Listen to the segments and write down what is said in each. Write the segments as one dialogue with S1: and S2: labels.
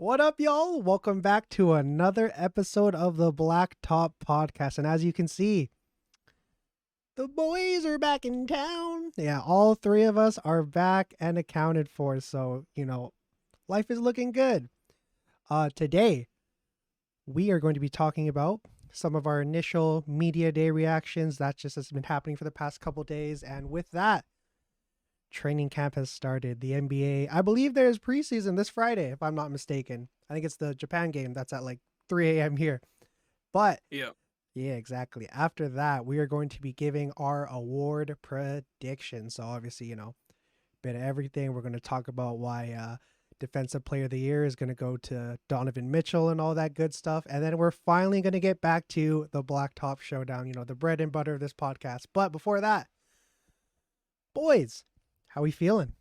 S1: What up, y'all? Welcome back to another episode of the Black Top Podcast. And as you can see, the boys are back in town. Yeah, all three of us are back and accounted for. So, life is looking good. Today, we are going to be talking about some of our initial media day reactions. That just has been happening for the past couple days. And with that, training camp has started. The NBA, I believe there's preseason this Friday, if I'm not mistaken. I think it's the Japan game that's at like 3 a.m. here. But
S2: Yeah.
S1: yeah, exactly. After that, we are going to be giving our award predictions. So obviously, bit of everything. We're going to talk about why Defensive Player of the Year is going to go to Donovan Mitchell and all that good stuff. And then we're finally going to get back to the Blacktop Showdown, the bread and butter of this podcast. But before that, boys, how we feeling?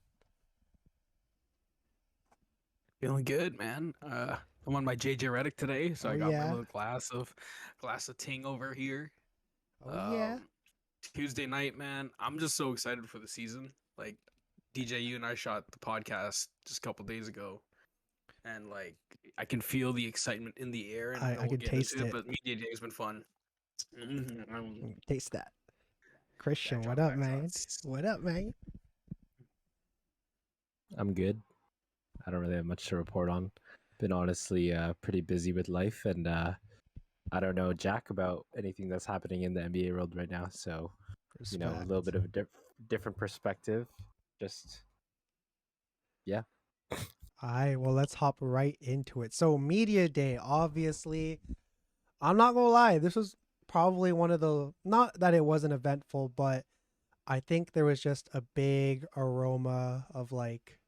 S2: Feeling good, man. I'm on my JJ Redick today, so
S1: Oh
S2: I got my
S1: yeah.
S2: little glass of Ting over here.
S1: Oh yeah.
S2: Um, Tuesday night, man. I'm just so excited for the season. Like DJ, you and I shot the podcast just a couple days ago, and like I can feel the excitement in the air, and I know
S1: I
S2: we'll
S1: can
S2: get
S1: taste
S2: into it.
S1: it.
S2: But media day has been fun.
S1: Taste that. Christian, what
S2: Backdrop,
S1: up, man?
S2: backdrops.
S1: What up, man?
S3: I'm good. I don't really have much to report on. Been honestly pretty busy with life, and I don't know Jack about anything that's happening in the NBA world right now. So a little bit of a different perspective. Just yeah.
S1: All right, well, let's hop right into it. So, Media Day, obviously, I'm not gonna lie, this was probably one of the, not that it wasn't eventful, but I think there was just a big aroma of like,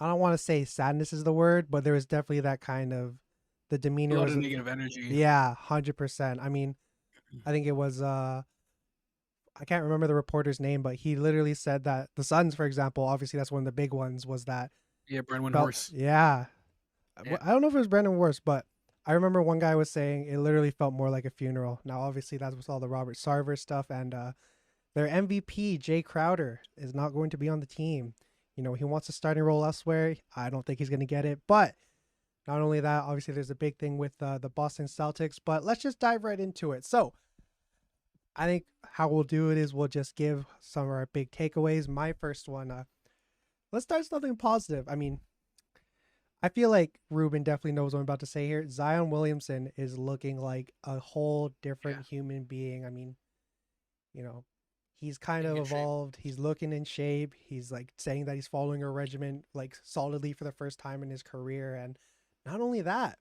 S1: I don't want to say sadness is the word, but there was definitely that kind of, the
S2: A
S1: demeanor
S2: lot
S1: was,
S2: of negative energy.
S1: yeah, 100%. I mean, I think it was, I can't remember the reporter's name, but he literally said that the Suns, for example, obviously that's one of the big ones, was that
S2: Yeah, Brandon
S1: felt,
S2: Horse.
S1: yeah.
S2: Yeah.
S1: I don't know if it was Brandon Worse, but I remember one guy was saying it literally felt more like a funeral. Now, obviously, that was all the Robert Sarver stuff, and their MVP, Jay Crowder, is not going to be on the team. He wants a starting role elsewhere. I don't think he's going to get it. But not only that, obviously, there's a big thing with the Boston Celtics. But let's just dive right into it. So, I think how we'll do it is we'll just give some of our big takeaways. My first one, let's start something positive. I mean, I feel like Ruben definitely knows what I'm about to say here. Zion Williamson is looking like a whole different
S2: Yeah.
S1: human being. I mean, you know, he's kind
S2: In
S1: of
S2: good shape.
S1: evolved. He's looking in shape. He's like saying that he's following a regimen like solidly for the first time in his career. And not only that,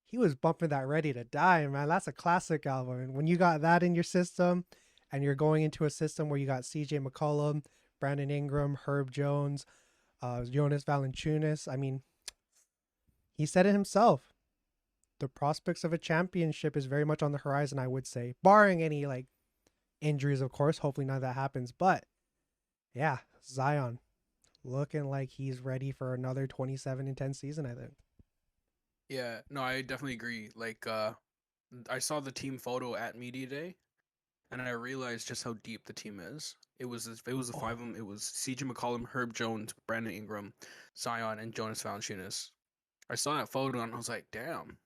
S1: he was bumping that Ready to Die, man. That's a classic album. And when you got that in your system and you're going into a system where you got CJ McCollum, Brandon Ingram, Herb Jones, Jonas Valanciunas, I mean, he said it himself. The prospects of a championship is very much on the horizon, I would say, barring any like injuries, of course. Hopefully none of that happens. But yeah, Zion looking like he's ready for another 27 and 10 season, I think.
S2: Yeah, no, I definitely agree. Like, I saw the team photo at media day, and I realized just how deep the team is. It was the five of them. It was C.J. McCollum, Herb Jones, Brandon Ingram, Zion, and Jonas Valanciunas. I saw that photo and I was like, damn.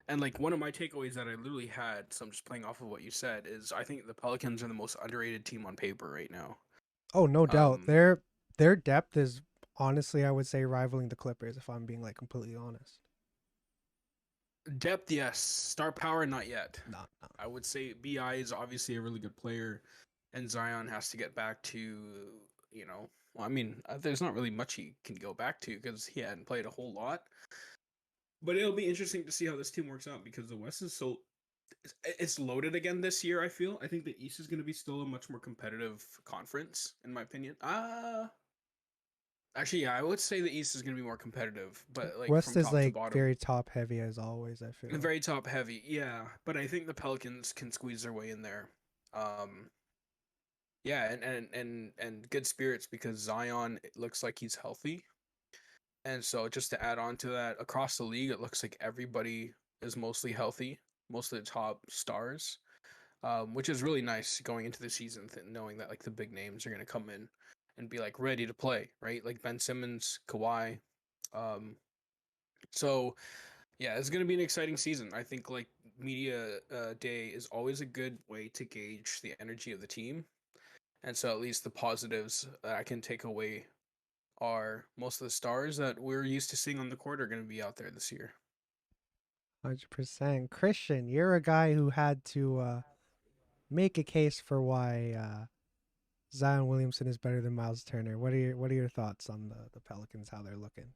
S2: And like one of my takeaways that I literally had, so I'm just playing off of what you said, is I think the Pelicans are the most underrated team on paper right now.
S1: Oh, no doubt.
S2: Um,
S1: Their depth is honestly, I would say, rivaling the Clippers, if I'm being like completely honest.
S2: Depth, yes. Star power, not yet.
S1: No, no.
S2: I would say Bi is obviously a really good player, and Zion has to get back to Well, I mean, there's not really much he can go back to because he hadn't played a whole lot. But it'll be interesting to see how this team works out because the West is it's loaded again this year. I think the East is going to be still a much more competitive conference, in my opinion. Actually, yeah, I would say the East is going to be more competitive, but like
S1: West
S2: from
S1: is
S2: top to
S1: like
S2: bottom.
S1: very top heavy as always, I feel like.
S2: Very top heavy, yeah. But I think the Pelicans can squeeze their way in there. Um, yeah, and good spirits because Zion it looks like he's healthy, and so just to add on to that, across the league, it looks like everybody is mostly healthy, most of the top stars, which is really nice going into the season, knowing that like the big names are gonna come in and be like ready to play, right? Like Ben Simmons, Kawhi, So yeah, it's gonna be an exciting season. I think like media day is always a good way to gauge the energy of the team, and so at least the positives that I can take away are most of the stars that we're used to seeing on the court are going to be out there this year.
S1: 100%. Christian, you're a guy who had to make a case for why Zion Williamson is better than Miles Turner. What are your thoughts on the Pelicans, how they're looking?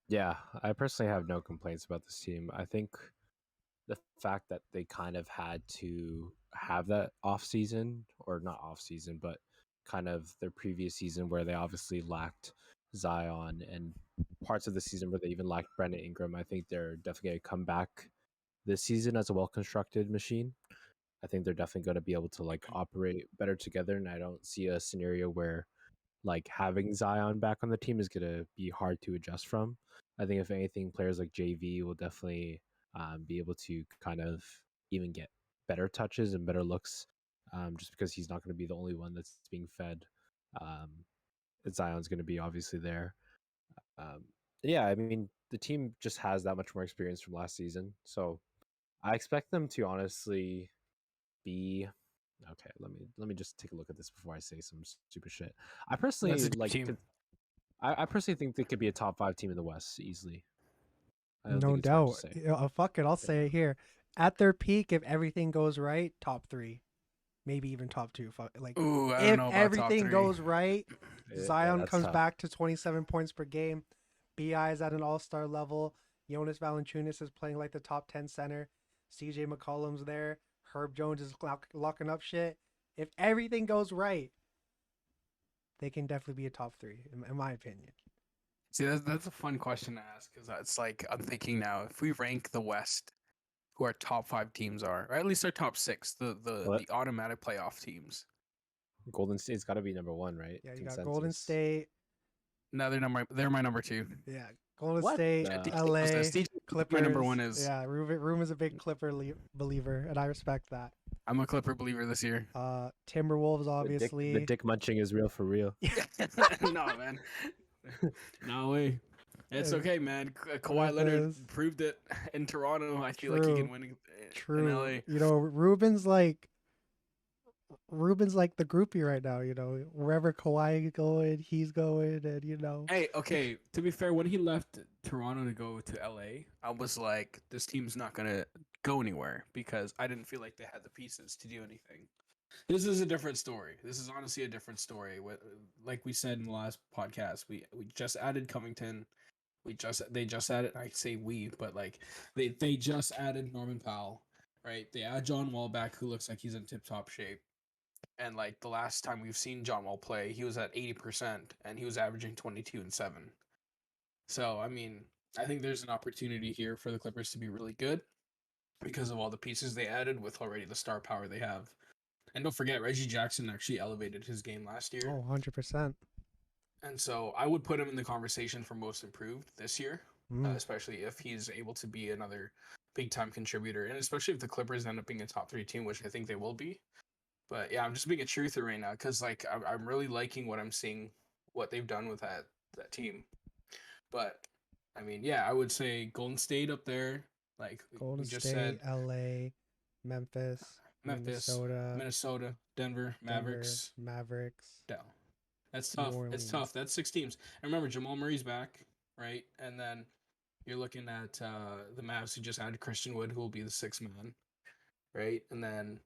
S3: Yeah, I personally have no complaints about this team. I think the fact that they kind of had to have that off season, or not off season, but kind of their previous season where they obviously lacked Zion, and parts of the season where they even lacked Brandon Ingram. I think they're definitely going to come back this season as a well constructed machine. I think they're definitely going to be able to like operate better together, and I don't see a scenario where like having Zion back on the team is going to be hard to adjust from. I think if anything, players like JV will definitely be able to kind of even get better touches and better looks, just because he's not going to be the only one that's being fed. Um, Zion's going to be obviously there. Um, yeah, I mean the team just has that much more experience from last season, so I expect them to honestly be okay. Let me just take a look at this before I say some stupid shit. I
S2: That's
S3: personally
S2: a deep team.
S3: I personally think they could be a top 5 team in the West easily. I don't
S1: No
S3: think it's hard to
S1: doubt.
S3: say.
S1: Fuck it, I'll say it here. At their peak, if everything goes right, top 3, maybe even top 2. Like
S2: Ooh, I don't
S1: if
S2: know about top
S1: everything
S2: 3.
S1: goes right,
S3: Yeah,
S1: Zion
S3: that's
S1: comes
S3: tough.
S1: back to 27 points per game. Bi is at an all-star level. Jonas Valanciunas is playing like the top 10 center. CJ McCollum's there. Herb Jones is locking up shit. If everything goes right, they can definitely be a top 3, in my opinion.
S2: See, that's a fun question to ask because it's like I'm thinking now if we rank the West, who our top 5 teams are, or at least our top 6,
S3: What?
S2: the automatic playoff teams.
S3: Golden State's got to be number 1, right?
S1: Yeah, you got Golden
S3: Consensus.
S1: State.
S2: No, they're my number 2.
S1: Yeah, Golden
S3: What?
S1: State,
S3: The-
S1: LA,
S2: My number
S1: Clippers.
S2: 1 is.
S1: Yeah, Room is a big Clipper believer, and I respect that.
S2: I'm a Clipper believer this year.
S1: Timberwolves,
S3: the
S1: obviously.
S3: dick munching is real for real.
S2: No, man. No way. It's
S1: Uh,
S2: okay, man. Kawhi Leonard
S1: Memphis.
S2: proved it in Toronto. I feel like he can win in
S1: True.
S2: LA.
S1: Ruben's like the groupie right now. Wherever Kawhi going, he's going, and.
S2: Hey, okay. To be fair, when he left Toronto to go to LA, I was like, this team's not gonna go anywhere because I didn't feel like they had the pieces to do anything. This is a different story. This is honestly a different story. Like we said in the last podcast, we just added Covington. They just added. I say we, but like they just added Norman Powell, right? They add John Wall back, who looks like he's in tip top shape. And like the last time we've seen John Wall play, he was at 80% and he was averaging 22 and 7. So I mean, I think there's an opportunity here for the Clippers to be really good because of all the pieces they added with already the star power they have. And don't forget, Reggie Jackson actually elevated his game last year.
S1: Oh, 100%.
S2: And so I would put him in the conversation for most improved this year,
S1: Mm.
S2: especially if he's able to be another big time contributor. And especially if the Clippers end up being a top 3 team, which I think they will be. But yeah, I'm just being a truther right now because like I'm really liking what I'm seeing, what they've done with that team. But I mean, yeah, I would say Golden State up there. Like
S1: Golden
S2: we just
S1: State,
S2: said,
S1: LA, Memphis,
S2: Minnesota, Denver, Mavericks. Down. That's tough.
S1: New
S2: It's
S1: Orleans.
S2: tough. That's 6 teams. And remember, Jamal Murray's back, right? And then you're looking at the Mavs who just added Christian Wood, who will be the 6th man, right? And then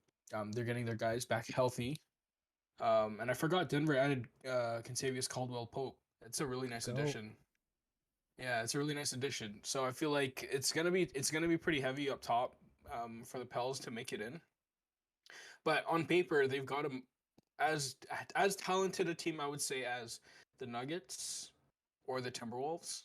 S2: they're getting their guys back healthy. And I forgot Denver added Contavious Caldwell-Pope. It's a really nice addition. Yeah, it's a really nice addition. So I feel like it's gonna be pretty heavy up top for the Pels to make it in. But on paper, they've got them as talented a team, I would say, as the Nuggets or the Timberwolves.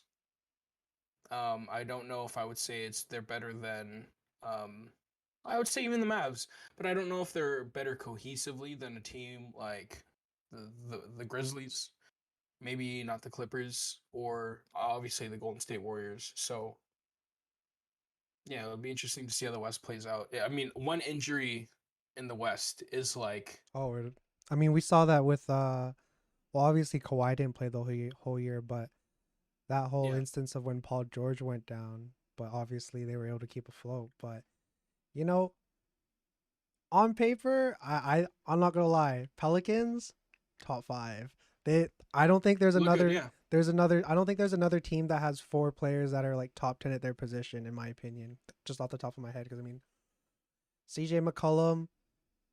S2: I don't know if I would say they're better than I would say even the Mavs, but I don't know if they're better cohesively than a team like the Grizzlies, maybe not the Clippers, or obviously the Golden State Warriors. So yeah, it'll be interesting to see how the West plays out. I mean, one injury in the West is like
S1: I mean, we saw that with well, obviously Kawhi didn't play the whole year, but that whole
S2: Yeah.
S1: instance of when Paul George went down, but obviously they were able to keep afloat. But you know, on paper, I'm not gonna lie, Pelicans top 5. I don't think
S2: Look good, yeah.
S1: I don't think there's another team that has 4 players that are like top 10 at their position, in my opinion, just off the top of my head. Because I mean, CJ McCollum,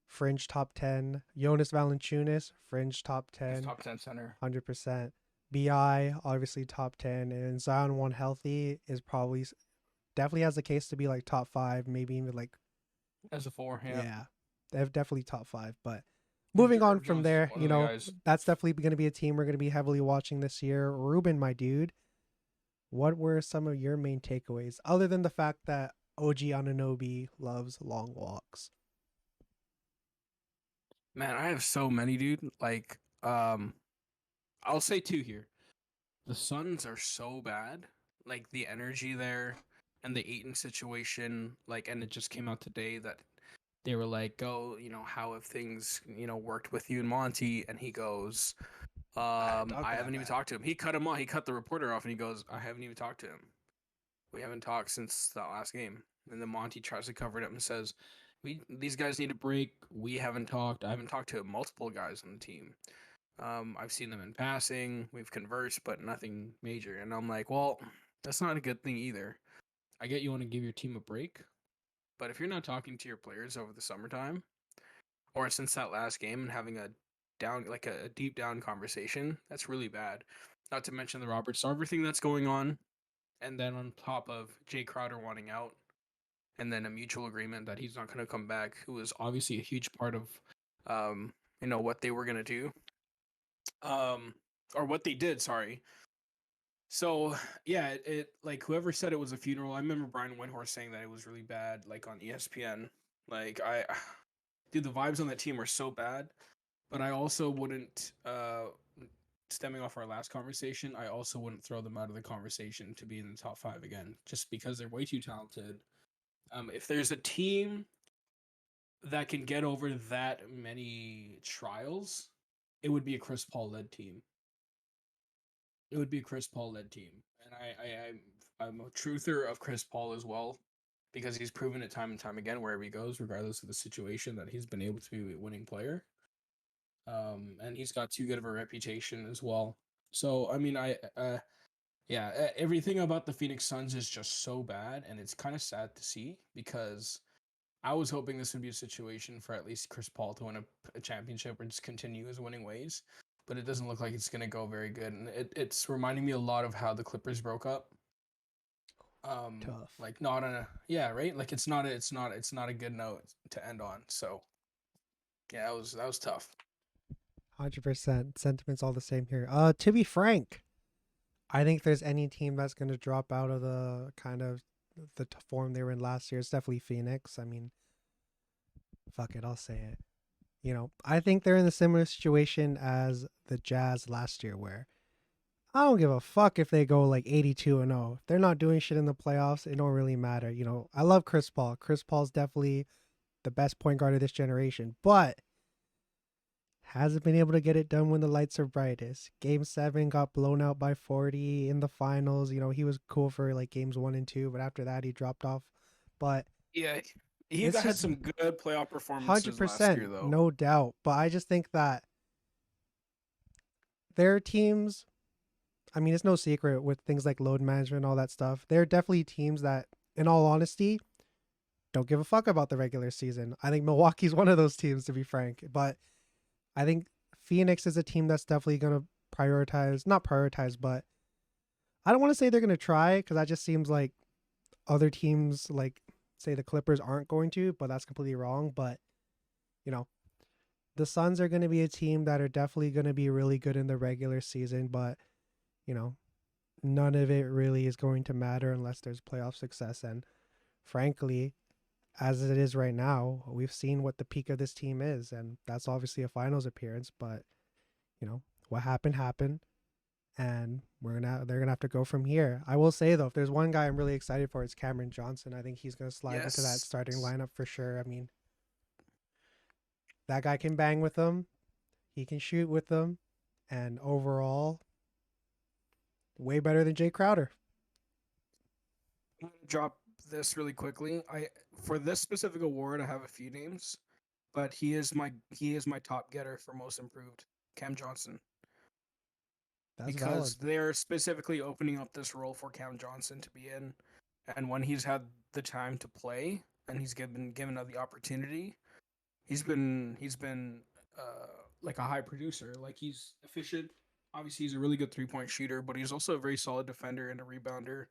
S1: fringe top 10. Jonas Valanciunas, fringe top
S4: He's
S1: 10,
S4: top 10 center.
S1: 100%. BI, obviously top 10. And Zion, one healthy, is probably definitely has the case to be like top 5, maybe even like,
S4: As a 4,
S1: yeah, they're definitely top 5. But moving on
S4: Herb
S1: from
S4: Jones is
S1: there,
S4: one
S1: you
S4: of the
S1: know,
S4: guys.
S1: that's definitely going to be a team we're going to be heavily watching this year. Ruben, my dude, what were some of your main takeaways other than the fact that OG Anunoby loves long walks?
S2: Man, I have so many, dude. Like, I'll say 2 here. The Suns are so bad. Like the energy there and the Aiton situation, like, and it just came out today that they were like, "Oh, how have things, worked with you and Monty?" And he goes,
S1: talk
S2: I
S1: about
S2: haven't even
S1: that.
S2: talked to him." He cut him off. He cut the reporter off, and he goes, "I haven't even talked to him. We haven't talked since that last game." And then Monty tries to cover it up and says, these guys need a break. We haven't talked. I haven't talked to multiple guys on the team. I've seen them in passing. We've conversed, but nothing major." And I'm like, well, that's not a good thing either. I get you want to give your team a break, but if you're not talking to your players over the summertime or since that last game and having a deep down conversation, that's really bad. Not to mention the Robert Sarver thing that's going on, and then on top of Jay Crowder wanting out, and then a mutual agreement that he's not going to come back, who was obviously a huge part of, what they were going to do, or what they did. Sorry. So yeah, it like whoever said it was a funeral. I remember Brian Windhorst saying that it was really bad, like on ESPN. Like dude, the vibes on that team were so bad. But I also wouldn't, stemming off our last conversation, I also wouldn't throw them out of the conversation to be in the top 5 again, just because they're way too talented. If there's a team that can get over that many trials, it would be a Chris Paul led team. It would be a Chris Paul led team, and I'm a truther of Chris Paul as well, because he's proven it time and time again wherever he goes, regardless of the situation, that he's been able to be a winning player. And he's got too good of a reputation as well. So I mean, everything about the Phoenix Suns is just so bad, and it's kind of sad to see, because I was hoping this would be a situation for at least Chris Paul to win a championship or just continue his winning ways. But it doesn't look like it's going to go very good. And it's reminding me a lot of how the Clippers broke up.
S1: Tough.
S2: Like not on a, yeah, right? Like it's not a good note to end on. So yeah, that was tough.
S1: 100%. Sentiments all the same here. To be frank, I think if there's any team that's going to drop out of the kind of the form they were in last year, it's definitely Phoenix. I mean, fuck it, I'll say it. I think they're in a similar situation as the Jazz last year, where I don't give a fuck if they go like 82-0. If they're not doing shit in the playoffs, it don't really matter. I love Chris Paul. Chris Paul's definitely the best point guard of this generation, but hasn't been able to get it done when the lights are brightest. Game 7 got blown out by 40 in the finals. He was cool for like games 1 and 2, but after that he dropped off. But
S2: Yeah, he
S1: it's
S2: had
S1: just
S2: some good playoff performances last year,
S1: 100%,
S2: though.
S1: no doubt. But I just think that their teams, I mean, it's no secret with things like load management and all that stuff. They're definitely teams that, in all honesty, don't give a fuck about the regular season. I think Milwaukee's one of those teams, to be frank. But I think Phoenix is a team that's definitely going to not prioritize, but I don't want to say they're going to try, because that just seems like other teams, like, say the Clippers, aren't going to, but that's completely wrong. But, the Suns are going to be a team that are definitely going to be really good in the regular season, but, none of it really is going to matter unless there's playoff success. And frankly, as it is right now, we've seen what the peak of this team is, and that's obviously a finals appearance. But what happened, and they're gonna have to go from here. I will say though, if there's one guy I'm really excited for, it's Cameron Johnson. I think he's gonna slide into that starting lineup for sure. I mean, that guy can bang with them, he can shoot with them, and overall, Way better than Jay Crowder.
S2: I'm gonna drop this really quickly. I For this specific award, I have a few names, but he is my top getter for most improved, Cam Johnson,
S1: That's valid.
S2: because they're specifically opening up this role for Cam Johnson to be in, and when he's had the time to play and he's given the opportunity, he's been like a high producer. Like, he's efficient. Obviously, he's a really good 3-point shooter, but he's also a very solid defender and a rebounder.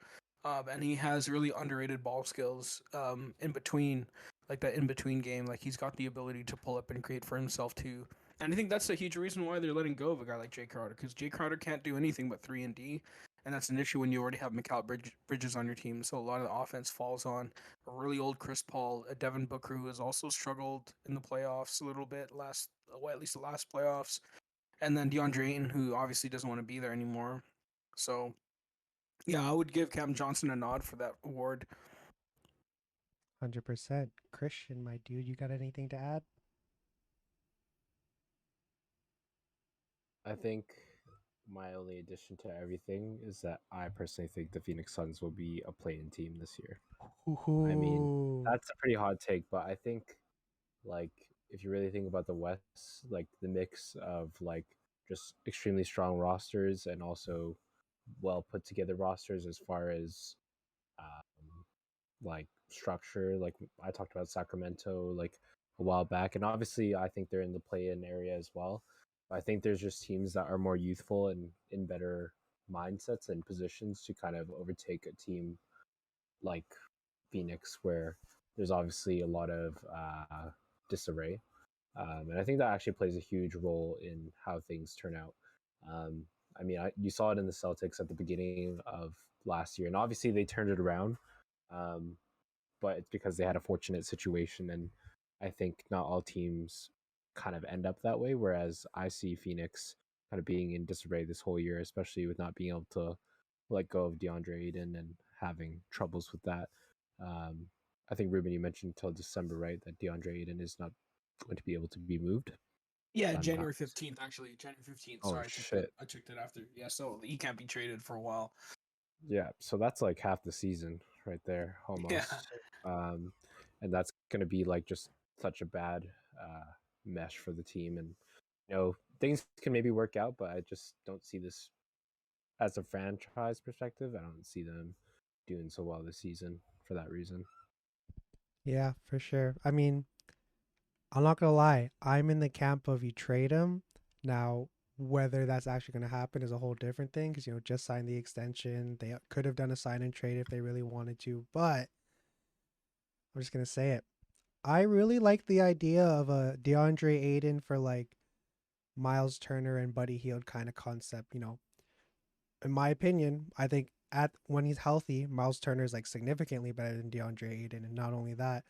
S2: And he has really underrated ball skills. In between, like that in between game, like he's got the ability to pull up and create for himself too. And I think that's a huge reason why they're letting go of a guy like Jay Crowder, because Jay Crowder can't do anything but 3 and D, and that's an issue when you already have Bridges on your team. So a lot of the offense falls on a really old Chris Paul, a Devin Booker who has also struggled in the playoffs a little bit at least the last playoffs, and then DeAndre Ayton, who obviously doesn't want to be there anymore. So yeah, I would give Cam Johnson a nod for that award.
S1: 100%. Christian, my dude, you got anything to add?
S3: I think my only addition to everything is that I personally think the Phoenix Suns will be a play-in team this year. I mean,
S1: Ooh.
S3: that's a pretty hot take, but I think, like, if you really think about the West, like the mix of like just extremely strong rosters and also well put together rosters as far as like structure. Like I talked about Sacramento like a while back, and obviously I think they're in the play-in area as well. But I think there's just teams that are more youthful and in better mindsets and positions to kind of overtake a team like Phoenix, where there's obviously a lot of disarray. And I think that actually plays a huge role in how things turn out. I mean, you saw it in the Celtics at the beginning of last year, and obviously they turned it around. Um, but it's because they had a fortunate situation, and I think not all teams kind of end up that way. Whereas I see Phoenix kind of being in disarray this whole year, especially with not being able to let go of DeAndre Ayton and having troubles with that. Um, I think Ruben, you mentioned until December, right? That DeAndre Ayton is not going to be able to be moved.
S2: Yeah,
S3: I'm not.
S2: January 15th, actually. January 15th.
S3: Oh
S2: Sorry,
S3: shit!
S2: I checked it after. Yeah, so he can't be traded for a while.
S3: Yeah, so that's like half the season right there,
S2: Yeah.
S3: almost. Um, and that's going to be like just such a bad mesh for the team. And things can maybe work out, but I just don't see this as a franchise perspective. I don't see them doing so well this season for that reason.
S1: Yeah, for sure. I mean, I'm not gonna lie. I'm in the camp of you trade him. Now, whether that's actually gonna happen is a whole different thing because just signed the extension. They could have done a sign and trade if they really wanted to, but I'm just gonna say it. I really like the idea of a DeAndre Ayton for like Miles Turner and Buddy Hield kind of concept. In my opinion, I think at when he's healthy, Miles Turner is like significantly better than DeAndre Ayton, and not only that,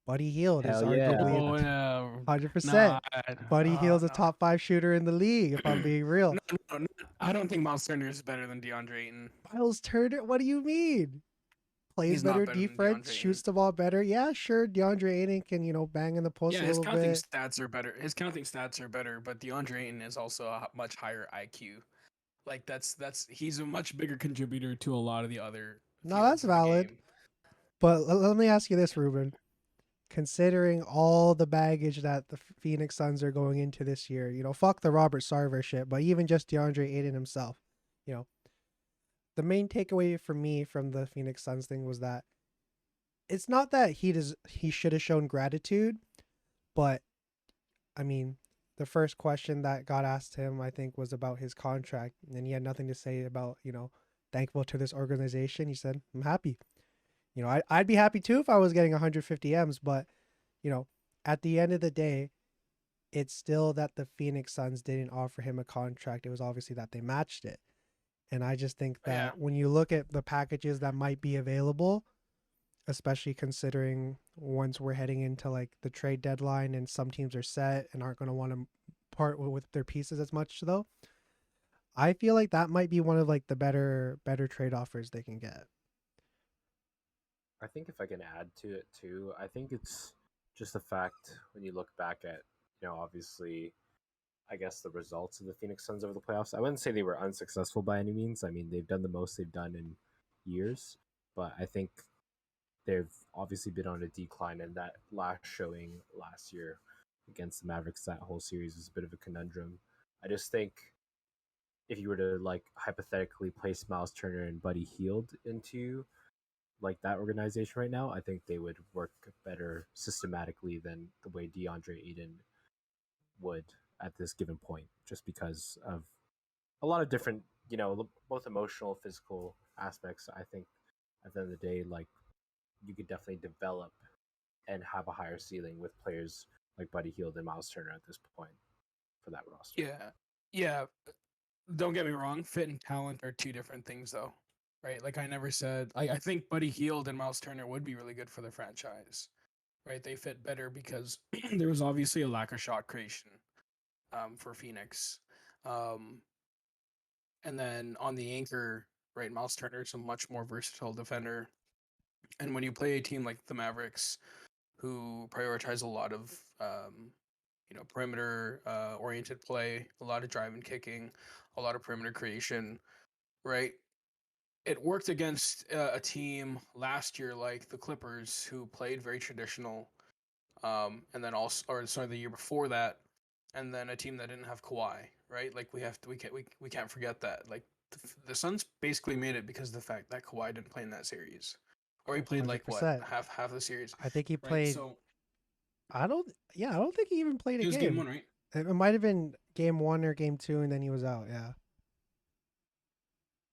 S1: Buddy Hield is
S3: Hell yeah.
S1: arguably
S2: Oh no.
S1: 100%.
S2: Nah.
S1: Buddy Hield's a
S2: No.
S1: top 5 shooter in the league, if I'm being real.
S2: No. I don't think Miles Turner is better than DeAndre Ayton.
S1: Miles Turner, what do you mean? Plays
S2: He's not
S1: better
S2: better than
S1: defense,
S2: DeAndre Ayton.
S1: shoots the ball better. Yeah, sure, DeAndre Ayton can, bang in the post
S2: Yeah,
S1: a
S2: his
S1: little
S2: counting
S1: bit.
S2: stats are better. His counting stats are better, but DeAndre Ayton is also a much higher IQ. Like, he's a much bigger contributor to a lot of the other
S1: No, that's
S2: fields in the
S1: valid.
S2: game.
S1: But let me ask you this, Ruben. Considering all the baggage that the Phoenix Suns are going into this year, fuck the Robert Sarver shit, but even just DeAndre Ayton himself, you know, the main takeaway for me from the Phoenix Suns thing was that it's not that he should have shown gratitude, but I mean, the first question that got asked him, I think, was about his contract, and he had nothing to say about, thankful to this organization. He said, "I'm happy." I'd be happy too if I was getting 150 M's, but you know, at the end of the day, it's still that the Phoenix Suns didn't offer him a contract. It was obviously that they matched it. And I just think
S2: Yeah.
S1: that when you look at the packages that might be available, especially considering once we're heading into like the trade deadline and some teams are set and aren't going to want to part with their pieces as much though, I feel like that might be one of like the better trade offers they can get.
S3: I think if I can add to it too, I think it's just the fact when you look back at, obviously I guess, the results of the Phoenix Suns over the playoffs. I wouldn't say they were unsuccessful by any means. I mean, they've done the most they've done in years, but I think they've obviously been on a decline, and that last showing last year against the Mavericks, that whole series was a bit of a conundrum. I just think if you were to like hypothetically place Miles Turner and Buddy Hield into like that organization right now, I think they would work better systematically than the way DeAndre Ayton would at this given point, just because of a lot of different, both emotional, physical aspects. I think at the end of the day, like you could definitely develop and have a higher ceiling with players like Buddy Hield and Miles Turner at this point for that roster.
S2: Yeah, yeah. Don't get me wrong, fit and talent are two different things, though, right? Like I never said. I think Buddy Hield and Miles Turner would be really good for the franchise, right? They fit better because there was obviously a lack of shot creation for Phoenix, um, and then on the anchor, right? Miles Turner is a much more versatile defender, and when you play a team like the Mavericks, who prioritize a lot of perimeter oriented play, a lot of drive and kicking, a lot of perimeter creation, right? It worked against a team last year like the Clippers, who played very traditional, and then also, or sorry, the year before that, and then a team that didn't have Kawhi, right? Like we can't forget that. Like the Suns basically made it because of the fact that Kawhi didn't play in that series, or he played like what
S1: 100%.
S2: half the series,
S1: I think he
S2: right?
S1: played.
S2: So
S1: I don't. Yeah, I don't think he even played a
S2: it was game
S1: game.
S2: one, right?
S1: It might have been game 1 or game 2, and then he was out. Yeah.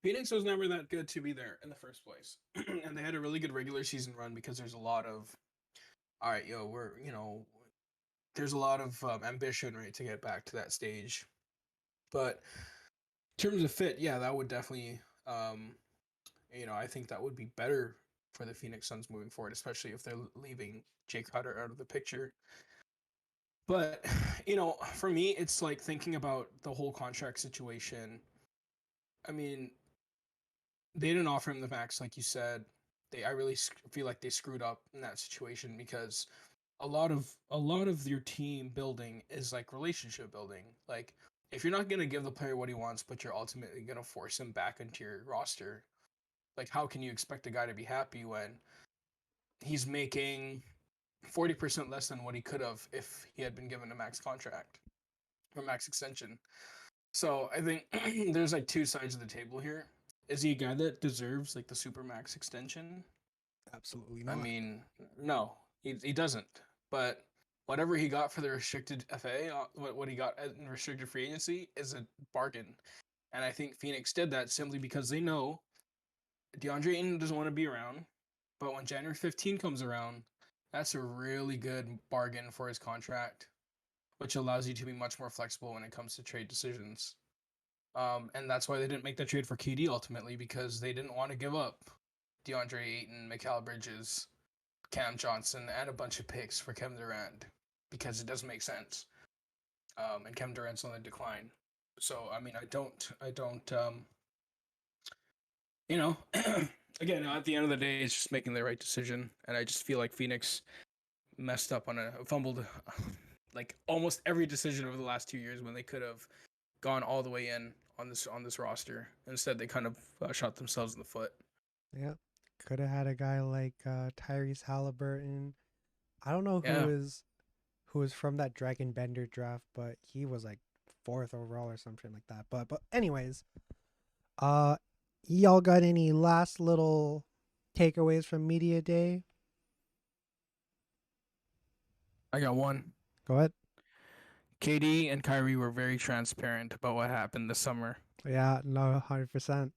S2: Phoenix was never that good to be there in the first place. And they had a really good regular season run because there's a lot of, all right, there's a lot of ambition, right, to get back to that stage. But in terms of fit, yeah, that would definitely, I think that would be better for the Phoenix Suns moving forward, especially if they're leaving Jay Crowder out of the picture. But, for me, it's like thinking about the whole contract situation. I mean, they didn't offer him the max, like you said. I really feel like they screwed up in that situation because a lot of your team building is like relationship building. Like if you're not gonna give the player what he wants, but you're ultimately gonna force him back into your roster, like how can you expect a guy to be happy when he's making 40% less than what he could have if he had been given a max contract or max extension? So I think there's like two sides of the table here. Is he a guy that deserves like the super max extension?
S1: Absolutely
S2: I
S1: not.
S2: mean, no, he doesn't. But whatever he got for the restricted FA, what he got in restricted free agency is a bargain. And I think Phoenix did that simply because they know DeAndre Ayton doesn't want to be around. But when January 15 comes around, that's a really good bargain for his contract, which allows you to be much more flexible when it comes to trade decisions. And that's why they didn't make that trade for KD ultimately, because they didn't want to give up DeAndre Ayton, Mikal Bridges, Cam Johnson, and a bunch of picks for Kevin Durant, because it doesn't make sense. And Kevin Durant's on the decline. So I mean, I don't, again, at the end of the day, it's just making the right decision, and I just feel like Phoenix messed up fumbled, like almost every decision over the last 2 years when they could have gone all the way in on this roster. Instead, they kind of shot themselves in the foot.
S1: Yeah. Could have had a guy like Tyrese Halliburton. I don't know
S2: Yeah.
S1: who was from that Dragon Bender draft, but he was like 4th overall or something like that. But anyways, y'all got any last little takeaways from media day?
S2: I got one.
S1: Go ahead.
S2: KD and Kyrie were very transparent about what happened this summer.
S1: Yeah, no, 100%.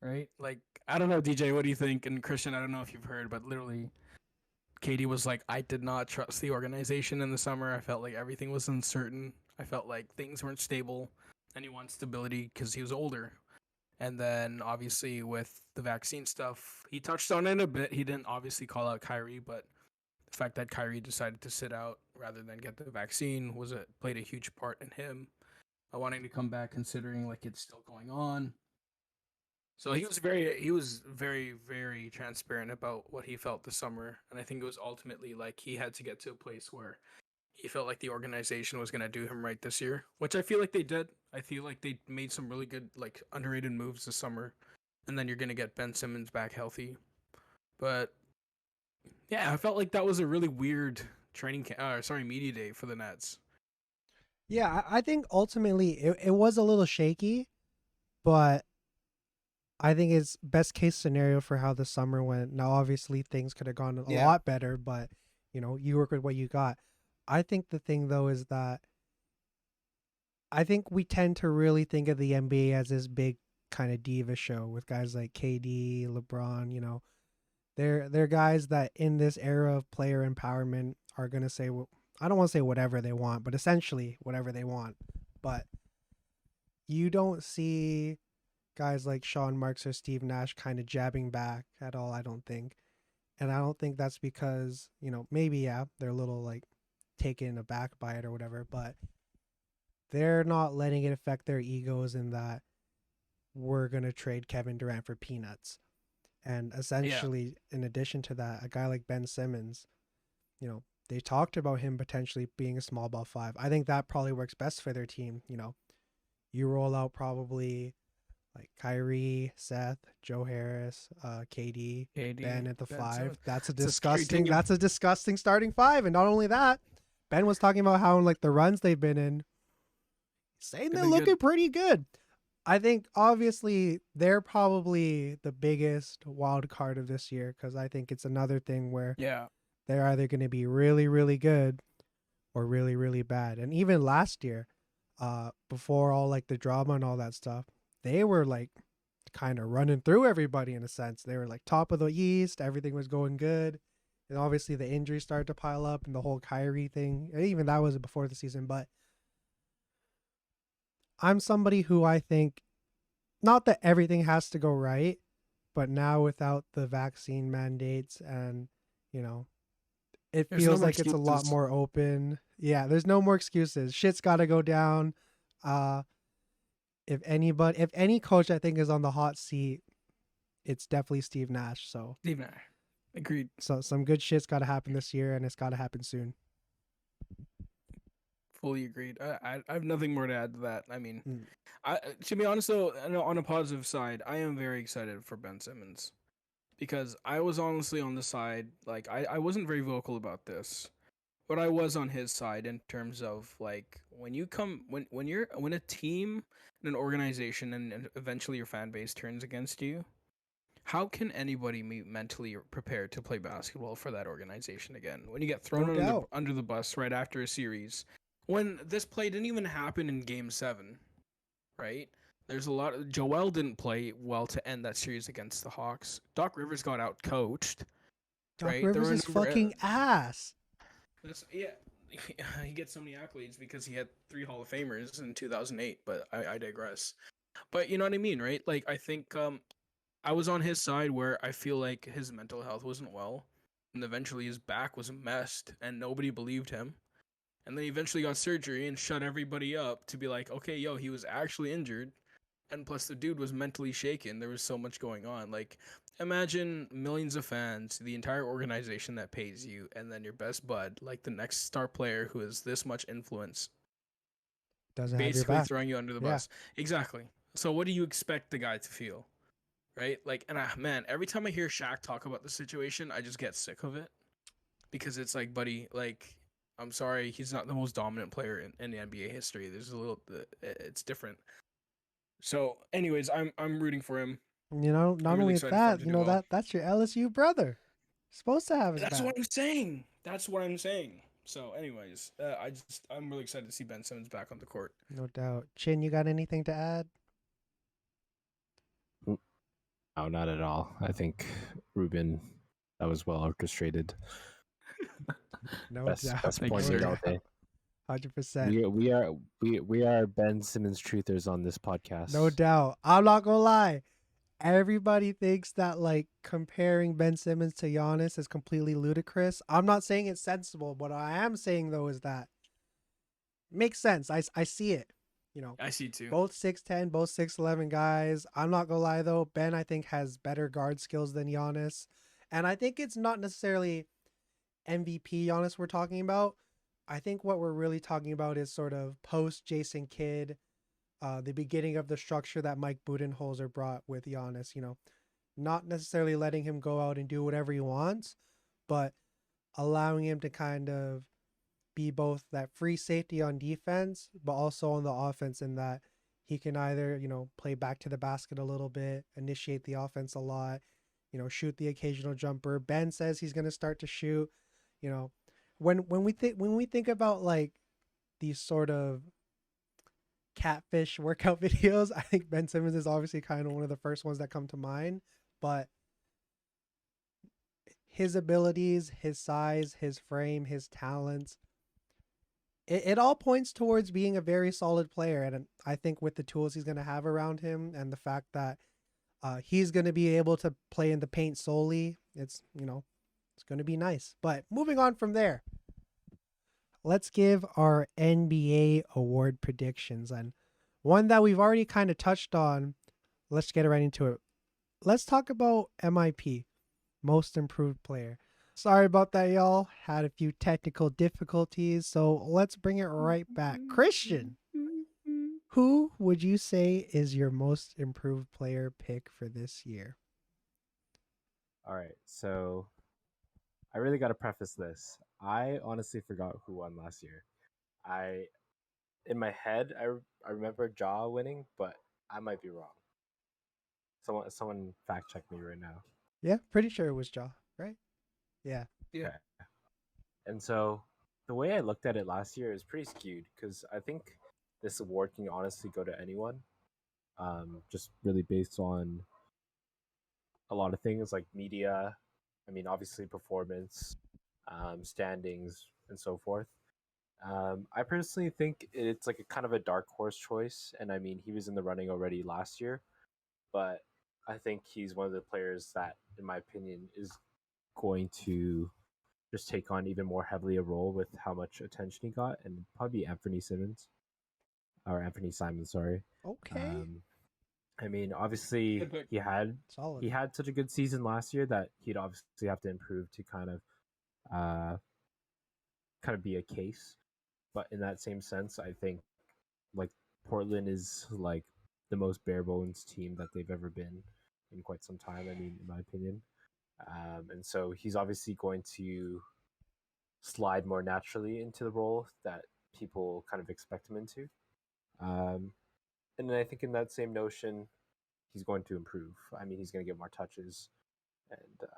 S2: Right? Like, I don't know, DJ, what do you think? And Christian, I don't know if you've heard, but literally, KD was like, I did not trust the organization in the summer. I felt like everything was uncertain. I felt like things weren't stable, and he wanted stability because he was older. And then, obviously, with the vaccine stuff, he touched on it a bit. He didn't obviously call out Kyrie, but the fact that Kyrie decided to sit out rather than get the vaccine played a huge part in him wanting to come back, considering like it's still going on. So he was very, very transparent about what he felt this summer, and I think it was ultimately like he had to get to a place where he felt like the organization was gonna do him right this year, which I feel like they did. I feel like they made some really good, like underrated moves this summer, and then you're gonna get Ben Simmons back healthy. But yeah, I felt like that was a really weird media day for the Nets.
S1: Yeah, I think ultimately it was a little shaky, but I think it's best case scenario for how the summer went. Now, obviously, things could have gone a
S2: Yeah.
S1: lot better, but you work with what you got. I think the thing though is that I think we tend to really think of the NBA as this big kind of diva show with guys like KD, LeBron. They're guys that in this era of player empowerment are gonna say, I don't want to say whatever they want, but essentially whatever they want. But you don't see guys like Sean Marks or Steve Nash kind of jabbing back at all, I don't think. And I don't think that's because, maybe, yeah, they're a little like taken aback by it or whatever, but they're not letting it affect their egos in that we're going to trade Kevin Durant for peanuts. And essentially, in addition to that, a guy like Ben Simmons, they talked about him potentially being a small ball five. I think that probably works best for their team. You roll out probably like Kyrie, Seth, Joe Harris, KD, Ben at the
S2: Ben
S1: five.
S2: Simmons.
S1: That's a
S2: It's a scary
S1: disgusting.
S2: team.
S1: That's a disgusting starting five. And not only that, Ben was talking about how in like the runs they've been in, saying
S2: They've
S1: they're
S2: been
S1: looking
S2: good.
S1: pretty good. I think obviously they're probably the biggest wild card of this year because I think it's another thing where
S2: Yeah.
S1: they're either going to be really, really good or really, really bad. And even last year, before all like the drama and all that stuff, they were like kind of running through everybody in a sense. They were like top of the East, everything was going good. And obviously the injuries started to pile up and the whole Kyrie thing. Even that was before the season, but I'm somebody who I think not that everything has to go right, but now without the vaccine mandates and, it
S2: There's no
S1: feels
S2: more
S1: like it's a lot
S2: excuses.
S1: more open. Yeah, there's no more excuses. Shit's got to go down. If any coach I think is on the hot seat, it's definitely Steve Nash. So
S2: Steve Nash. Agreed.
S1: some good shit's got to happen this year, and it's got to happen soon.
S2: Fully agreed. I have nothing more to add to that. I mean,
S1: Mm.
S2: to be honest though, on a positive side, I am very excited for Ben Simmons because I was honestly on the side, like I wasn't very vocal about this, but I was on his side in terms of like when a team and an organization and eventually your fan base turns against you, how can anybody be mentally prepared to play basketball for that organization again? When you get thrown
S1: No doubt.
S2: under the bus right after a series, when this play didn't even happen in Game 7, right? There's a lot. Joel didn't play well to end that series against the Hawks. Doc Rivers got out coached,
S1: Doc
S2: right? There
S1: Rivers
S2: were a
S1: is
S2: number.
S1: fucking ass.
S2: Yeah, he gets so many accolades because he had 3 Hall of Famers in 2008. But I digress. But you know what I mean, right? Like I think I was on his side where I feel like his mental health wasn't well, and eventually his back was messed, and nobody believed him. And then he eventually got surgery and shut everybody up to be like, okay, yo, he was actually injured. And plus, the dude was mentally shaken. There was so much going on. Like, imagine millions of fans, the entire organization that pays you, and then your best bud, like the next star player who has this much influence,
S1: Doesn't have your
S2: basically
S1: back.
S2: throwing you under the
S1: Yeah.
S2: bus. Exactly. So, what do you expect the guy to feel? Right? Like, and man, every time I hear Shaq talk about the situation, I just get sick of it because it's like, buddy, like, I'm sorry, he's not the most dominant player in the NBA history. There's a little, it's different. So, anyways, I'm rooting for him.
S1: Not
S2: I'm really
S1: only
S2: excited for him
S1: that,
S2: to do well.
S1: that's your LSU brother. Supposed to have his
S2: That's
S1: back.
S2: what I'm saying. That's what I'm saying. So, anyways, I'm really excited to see Ben Simmons back on the court.
S1: No doubt. Chin, you got anything to add?
S3: No, not at all. I think Ruben, that was well orchestrated.
S1: No
S3: Best
S1: doubt.
S3: best
S2: Thank you,
S3: point
S2: sir.
S3: made all day.
S1: 100%.
S3: We are Ben Simmons truthers on this podcast.
S1: No doubt. I'm not gonna lie. Everybody thinks that like comparing Ben Simmons to Giannis is completely ludicrous. I'm not saying it's sensible, but what I am saying though is that it makes sense. I see it.
S2: I see too.
S1: Both 6'10", both 6'11" guys. I'm not gonna lie though, Ben I think has better guard skills than Giannis. And I think it's not necessarily MVP Giannis we're talking about. I think what we're really talking about is sort of post Jason Kidd, the beginning of the structure that Mike Budenholzer brought with Giannis. Not necessarily letting him go out and do whatever he wants, but allowing him to kind of be both that free safety on defense, but also on the offense, in that he can either, play back to the basket a little bit, initiate the offense a lot, shoot the occasional jumper. Ben says he's going to start to shoot. You know, when we think about like these sort of catfish workout videos, I think Ben Simmons is obviously kind of one of the first ones that come to mind. But his abilities, his size, his frame, his talents, it all points towards being a very solid player. And I think with the tools he's going to have around him and the fact that he's going to be able to play in the paint solely, it's going to be nice. But moving on from there, let's give our NBA award predictions. And one that we've already kind of touched on, let's get right into it. Let's talk about MIP, Most Improved Player. Sorry about that, y'all. Had a few technical difficulties, so let's bring it right back. Christian, who would you say is your most improved player pick for this year?
S3: All right, so I really got to preface this. I honestly forgot who won last year. In my head, I remember Ja winning, but I might be wrong. Someone fact check me right now.
S1: Yeah, pretty sure it was Ja, right? Yeah.
S2: Yeah.
S3: Okay. And so the way I looked at it last year is pretty skewed because I think this award can honestly go to anyone, just really based on a lot of things like media. I mean, obviously performance, standings, and so forth. I personally think it's like a kind of a dark horse choice, and I mean he was in the running already last year, but I think he's one of the players that, in my opinion, is going to just take on even more heavily a role with how much attention he got, and probably Anthony Simons or Anthony Simon. Sorry.
S1: Okay.
S3: I mean, obviously he had
S1: Solid.
S3: he had such a good season last year that he'd obviously have to improve to kind of be a case. But in that same sense, I think like Portland is like the most bare bones team that they've ever been in quite some time. I mean, in my opinion, and so he's obviously going to slide more naturally into the role that people kind of expect him into. And then I think in that same notion, he's going to improve. I mean, he's going to get more touches, and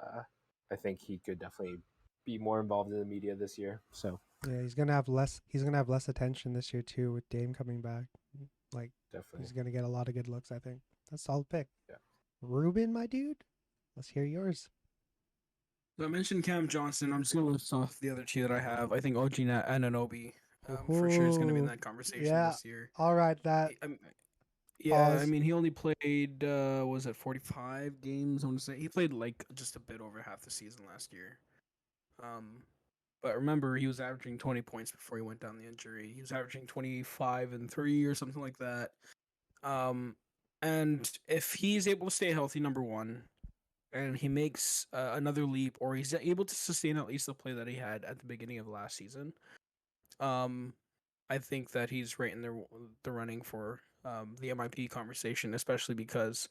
S3: I think he could definitely be more involved in the media this year. So
S1: yeah, he's gonna have less attention this year too with Dame coming back. Like
S3: definitely,
S1: he's gonna get a lot of good looks. I think that's a solid pick.
S3: Yeah.
S1: Ruben, my dude, let's hear yours.
S2: So I mentioned Cam Johnson. I'm just gonna list off the other two that I have. I think OG Anunoby for sure is gonna be in
S1: Ooh,
S2: that conversation
S1: yeah.
S2: this year.
S1: All right, that
S2: Yeah, I
S1: pause.
S2: mean he only played was it 45 games? I want to say he played like just a bit over half the season last year. But remember he was averaging 20 points before he went down the injury. He was averaging 25 and 3 or something like that. And if he's able to stay healthy, number one, and he makes another leap, or he's able to sustain at least the play that he had at the beginning of last season, I think that he's right in the running for the MIP conversation, especially because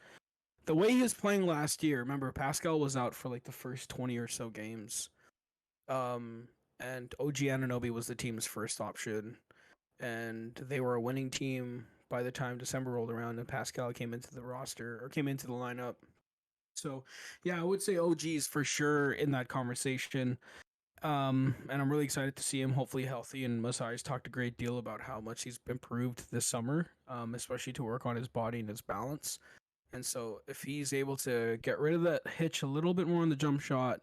S2: the way he was playing last year. Remember, Pascal was out for like the first 20 or so games, and OG Anunoby was the team's first option, and they were a winning team by the time December rolled around and Pascal came into the roster or came into the lineup. So, yeah, I would say OG is for sure in that conversation. And I'm really excited to see him hopefully healthy. And Masai's talked a great deal about how much he's improved this summer, especially to work on his body and his balance. And so, if he's able to get rid of that hitch a little bit more on the jump shot,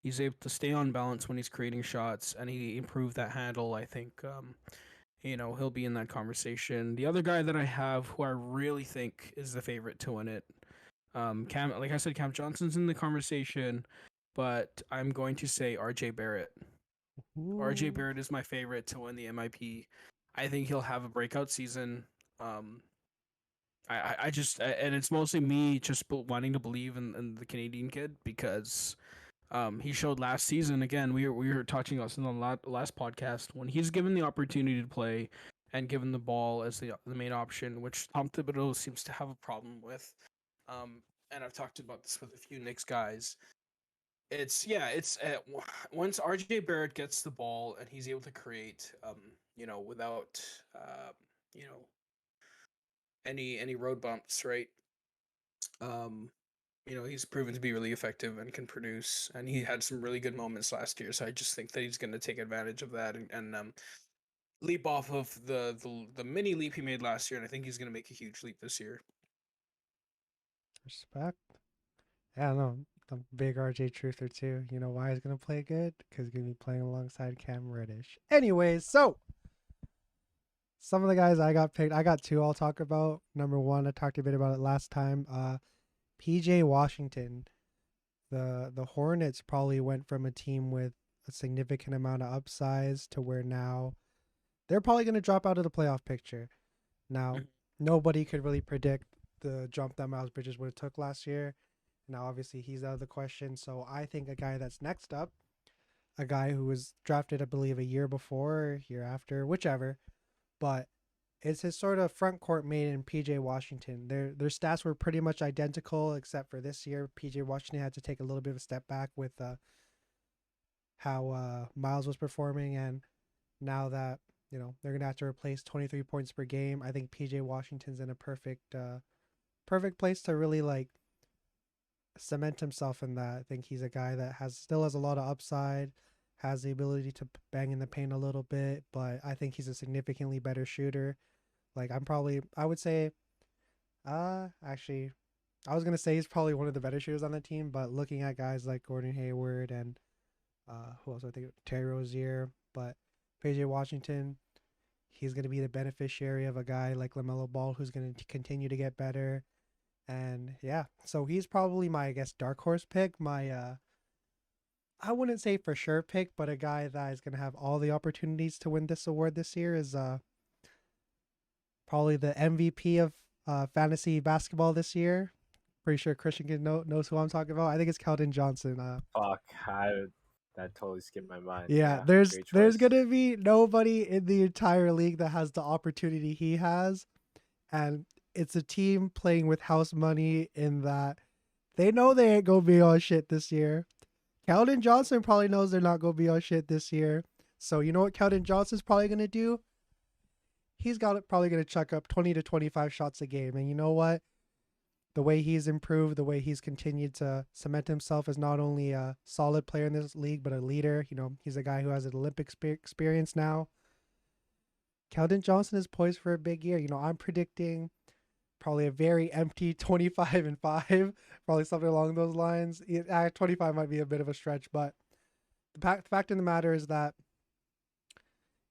S2: he's able to stay on balance when he's creating shots, and he improved that handle. I think, he'll be in that conversation. The other guy that I have, who I really think is the favorite to win it, Cam, like I said, Cam Johnson's in the conversation, but I'm going to say RJ Barrett. RJ
S1: Ooh.
S2: Barrett is my favorite to win the MIP. I think he'll have a breakout season. I just, and it's mostly me just wanting to believe in the Canadian kid because He showed last season again. We were touching on this in the last podcast when he's given the opportunity to play and given the ball as the main option, which Tom Thibodeau seems to have a problem with. And I've talked about this with a few Knicks guys. Once RJ Barrett gets the ball and he's able to create, without you know any road bumps, right? Um, he's proven to be really effective and can produce, and he had some really good moments last year. So I just think that he's going to take advantage of that and leap off of the mini leap he made last year, and I think he's going to make a huge leap this year.
S1: Respect. Yeah, no, I'm a big RJ truther too. You know why he's gonna play good? Because he's gonna be playing alongside Cam Reddish. Anyways, so some of the guys I got picked, I got two I'll talk about. Number one, I talked a bit about it last time. PJ Washington. The Hornets probably went from a team with a significant amount of upsize to where now they're probably gonna drop out of the playoff picture. Now, nobody could really predict the jump that Miles Bridges would have took last year. Now, obviously, he's out of the question. So I think a guy that's next up, a guy who was drafted, I believe, a year before, year after, whichever, but it's his sort of front court mate in PJ Washington. Their stats were pretty much identical, except for this year, PJ Washington had to take a little bit of a step back with how Miles was performing, and now that they're gonna have to replace 23 points per game, I think PJ Washington's in a perfect place to really like cement himself in that. I think he's a guy that still has a lot of upside, has the ability to bang in the paint a little bit, but I think he's a significantly better shooter. Like I would say, actually, I was gonna say he's probably one of the better shooters on the team, but looking at guys like Gordon Hayward and who else I think Terry Rozier, but PJ Washington, he's gonna be the beneficiary of a guy like LaMelo Ball who's gonna continue to get better. And yeah, so he's probably my, I guess, dark horse pick. My I wouldn't say for sure pick, but a guy that is gonna have all the opportunities to win this award this year is probably the MVP of fantasy basketball this year. Pretty sure Christian knows who I'm talking about. I think it's Keldon Johnson.
S3: Fuck, that totally skipped my mind.
S1: Yeah,
S3: great
S1: there's
S3: choice.
S1: gonna be nobody in the entire league that has the opportunity he has, and it's a team playing with house money in that they know they ain't gonna be on shit this year. Keldon Johnson probably knows they're not gonna be on shit this year. So you know what Keldon Johnson's probably gonna do? He's probably gonna chuck up 20 to 25 shots a game. And you know what? The way he's improved, the way he's continued to cement himself as not only a solid player in this league, but a leader. He's a guy who has an Olympic experience now. Keldon Johnson is poised for a big year. I'm predicting probably a very empty 25-5, probably something along those lines. 25 might be a bit of a stretch, but the fact of the matter is that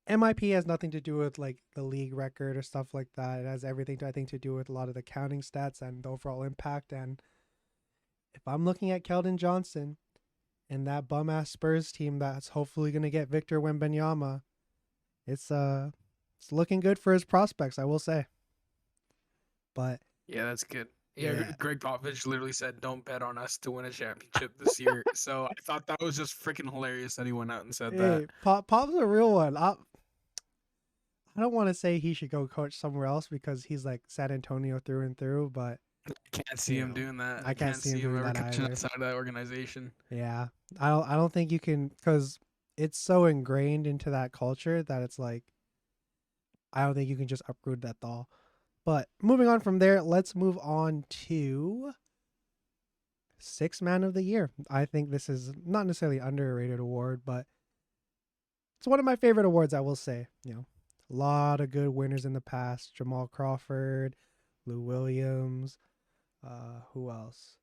S1: MIP has nothing to do with like the league record or stuff like that. It has everything I think to do with a lot of the counting stats and the overall impact. And if I'm looking at Keldon Johnson and that bum ass Spurs team that's hopefully going to get Victor Wembanyama, it's looking good for his prospects, I will say. But
S2: yeah, that's good. Yeah,
S1: Yeah.
S2: Greg Popovich literally said, "Don't bet on us to win a championship this year." So I thought that was just freaking hilarious that he went out and said that.
S1: Pop's a real one. I don't want to say he should go coach somewhere else because he's like San Antonio through and through, but
S2: I can't see him doing that.
S1: I can't see him doing
S2: ever
S1: that
S2: coaching
S1: either.
S2: outside of that organization.
S1: Yeah, I don't think you can, because it's so ingrained into that culture that it's like I don't think you can just uproot that all. But moving on from there, let's move on to Sixth Man of the Year. I think this is not necessarily an underrated award, but it's one of my favorite awards, I will say. A lot of good winners in the past. Jamal Crawford, Lou Williams, who else?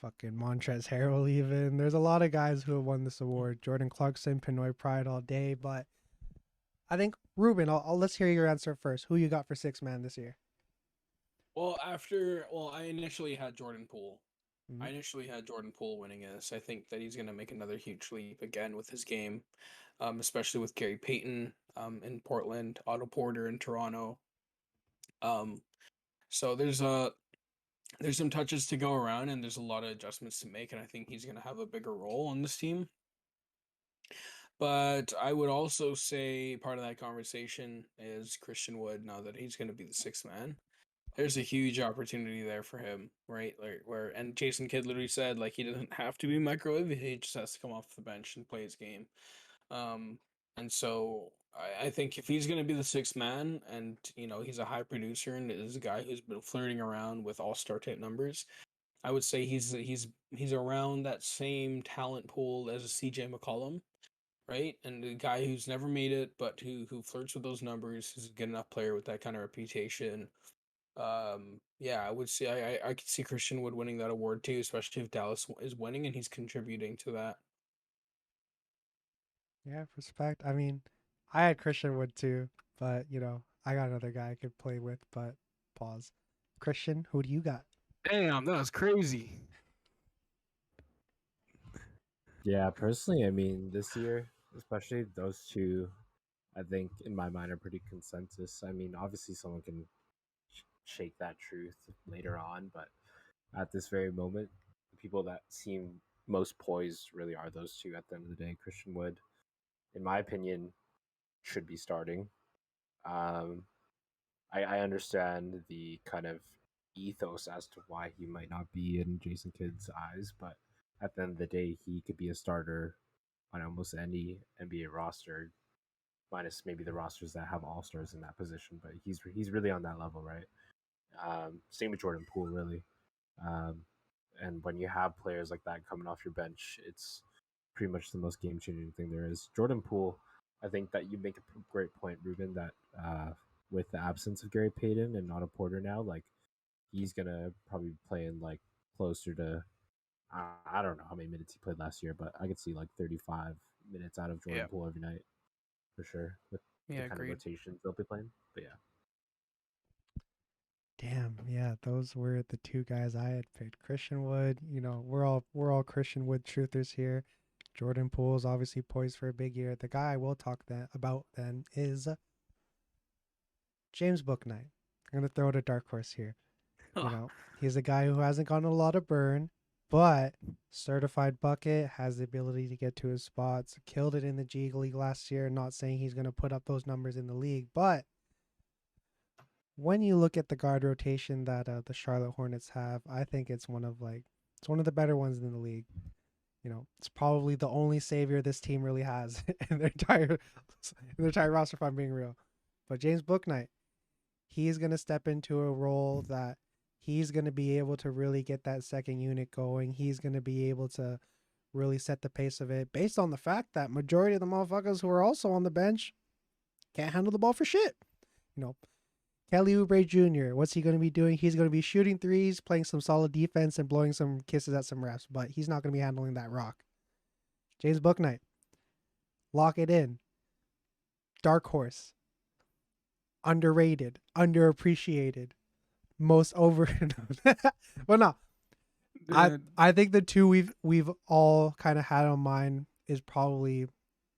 S1: Fucking Montrezl Harrell even. There's a lot of guys who have won this award. Jordan Clarkson, Pinoy Pride all day, but I think Ruben, let's hear your answer first. Who you got for Sixth Man this year?
S2: Well, I initially had Jordan Poole.
S1: Mm-hmm.
S2: I initially had Jordan Poole winning this. I think that he's going to make another huge leap again with his game, especially with Gary Payton in Portland, Otto Porter in Toronto. So there's there's some touches to go around, and there's a lot of adjustments to make, and I think he's going to have a bigger role on this team. But I would also say part of that conversation is Christian Wood. Now that he's going to be the sixth man, there's a huge opportunity there for him, right? Like where and Jason Kidd literally said like he doesn't have to be microwave; he just has to come off the bench and play his game. Um, and so I think if he's going to be the sixth man, and he's a high producer and is a guy who's been flirting around with all-star type numbers, I would say he's around that same talent pool as a CJ McCollum, right? And the guy who's never made it, but who flirts with those numbers, is a good enough player with that kind of reputation. Yeah, I would say I could see Christian Wood winning that award too, especially if Dallas is winning and he's contributing to that.
S1: Yeah, respect. I mean, I had Christian Wood too, but I got another guy I could play with. But pause. Christian, who do you got?
S2: Damn, that was crazy.
S3: Yeah, personally, I mean, this year, especially those two, I think in my mind are pretty consensus. I mean, obviously, someone can shake that truth later on, but at this very moment, the people that seem most poised really are those two at the end of the day. Christian Wood, in my opinion, should be starting. Um, I understand the kind of ethos as to why he might not be in Jason Kidd's eyes, but at the end of the day, he could be a starter on almost any NBA roster, minus maybe the rosters that have all stars in that position. But he's really on that level, right? Same with Jordan Poole, really. Um, and when you have players like that coming off your bench, it's pretty much the most game changing thing there is. Jordan Poole, I think that you make a great point, Ruben, that with the absence of Gary Payton and Otto Porter now, like he's gonna probably play in like closer to I don't know how many minutes he played last year, but I could see like 35 minutes out of Jordan
S2: Yeah.
S3: Poole every night for sure with
S2: Yeah,
S3: the kind of
S2: agreed.
S3: rotations they'll be playing. But yeah.
S1: Damn, yeah, those were the two guys I had picked. Christian Wood, we're all Christian Wood truthers here. Jordan Poole's obviously poised for a big year. The guy I will talk about then is James Bouknight. I'm gonna throw out a dark horse here. He's a guy who hasn't gotten a lot of burn, but certified bucket, has the ability to get to his spots, killed it in the G League last year. Not saying he's gonna put up those numbers in the league, but when you look at the guard rotation that the Charlotte Hornets have, I think it's one of the better ones in the league. It's probably the only savior this team really has in their entire roster, if I'm being real. But James Bouknight, he's gonna step into a role that he's gonna be able to really get that second unit going. He's gonna be able to really set the pace of it, based on the fact that majority of the motherfuckers who are also on the bench can't handle the ball for shit. Kelly Oubre Jr., what's he going to be doing? He's going to be shooting threes, playing some solid defense, and blowing some kisses at some refs, but he's not going to be handling that rock. James Bouknight, lock it in. Dark horse. Underrated. Underappreciated. Most over. Well, no. I think the two we've all kind of had on mind is probably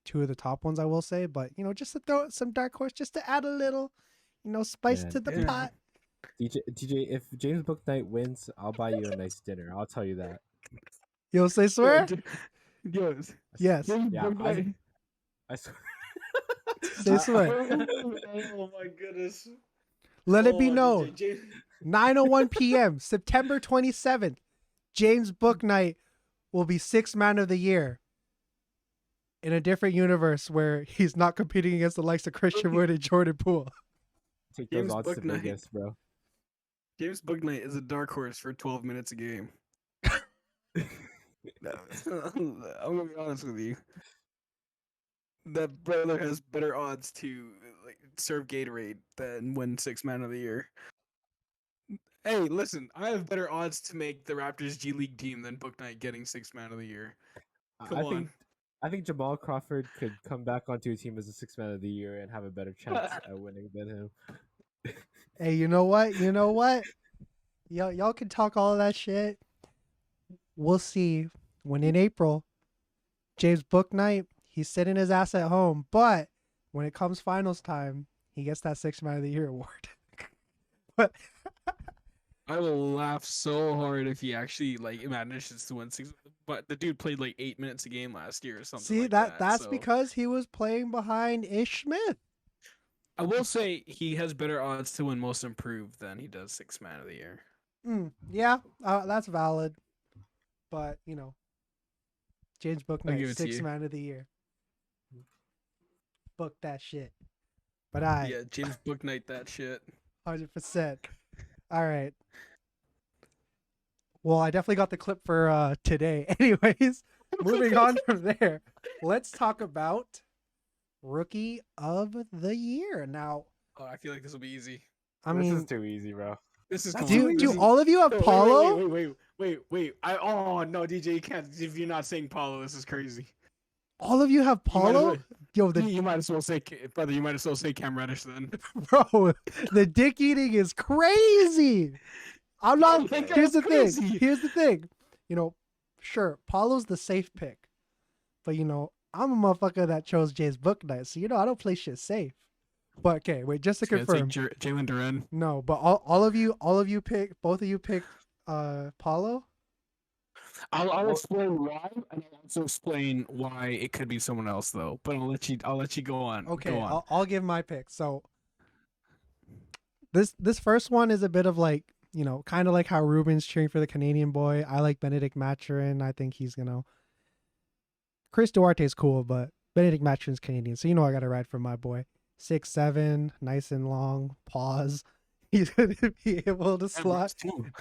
S1: two of the top ones, I will say, but just to throw some dark horse, just to add a little spice to the pot.
S3: DJ, if James Bouknight wins, I'll buy you a nice dinner. I'll tell you that.
S1: You'll say swear?
S2: Yes.
S1: Yes.
S3: Yeah, I swear.
S1: Say swear.
S2: Oh my goodness.
S1: Let it be known. 9:01 p.m. September 27th. James Bouknight will be sixth man of the year in a different universe where he's not competing against the likes of Christian Wood and Jordan Poole.
S3: Take those odds to Vegas, bro.
S2: James Bouknight is a dark horse for 12 minutes a game. I'm gonna be honest with you. That brother has better odds to serve Gatorade than win sixth man of the year. Hey, listen, I have better odds to make the Raptors G League team than Bouknight getting sixth man of the year. Come on.
S3: I think Jamal Crawford could come back onto a team as a sixth man of the year and have a better chance at winning than him.
S1: Hey, you know what? Y'all can talk all of that shit. We'll see when in April, James Bouknight, he's sitting his ass at home, but when it comes finals time, he gets that sixth man of the year award. But
S2: I will laugh so hard if he actually like manages to win six. But the dude played like 8 minutes a game last year or something
S1: See
S2: like
S1: that
S2: that.
S1: that's
S2: So
S1: because he was playing behind Ish Smith.
S2: I will say he has better odds to win Most Improved than he does Sixth Man of the Year.
S1: Yeah, that's valid. But James
S2: I'll
S1: Booknight,
S2: give it to
S1: sixth
S2: you.
S1: man of the year. Book that shit. But I
S2: Yeah, James Booknight that shit.
S1: 100%. All right. Well, I definitely got the clip for today. Anyways, moving on from there, let's talk about Rookie of the Year. Now,
S2: Oh, I feel like this will be easy.
S1: I
S3: This is
S1: mean,
S3: too easy, bro.
S2: This is
S3: That's
S2: going
S3: too
S1: do
S3: easy.
S1: all of you have
S2: No,
S1: Paulo?
S2: wait. Oh no, DJ, you can't. If you're not saying Paulo, this is crazy.
S1: All of you have
S2: You might as
S1: Paulo?
S2: well-
S1: Yo,
S2: You might as well say, brother. You might as well say Cam Reddish then.
S1: bro, the dick eating is crazy. I'm
S2: No,
S1: not.
S2: that
S1: Here's
S2: guy's
S1: the thing.
S2: crazy.
S1: Here's the thing. Sure, Paulo's the safe pick, but I'm a motherfucker that chose James Booknight, so I don't play shit safe. But okay, wait, just to
S2: It's gonna
S1: confirm,
S2: take Jalen Duren.
S1: no, but all of you pick, both of you pick, Paulo.
S2: I'll explain why, and I'll also explain why it could be someone else though. But I'll let you go on.
S1: Okay,
S2: Go on.
S1: I'll give my pick. So this first one is a bit of like kind of like how Ruben's cheering for the Canadian boy. I like Benedict Mathurin. I think he's Chris Duarte's cool, but Benedict Mathurin's Canadian, so I got to ride for my boy. 6'7", nice and long. Pause. He's gonna be able to slot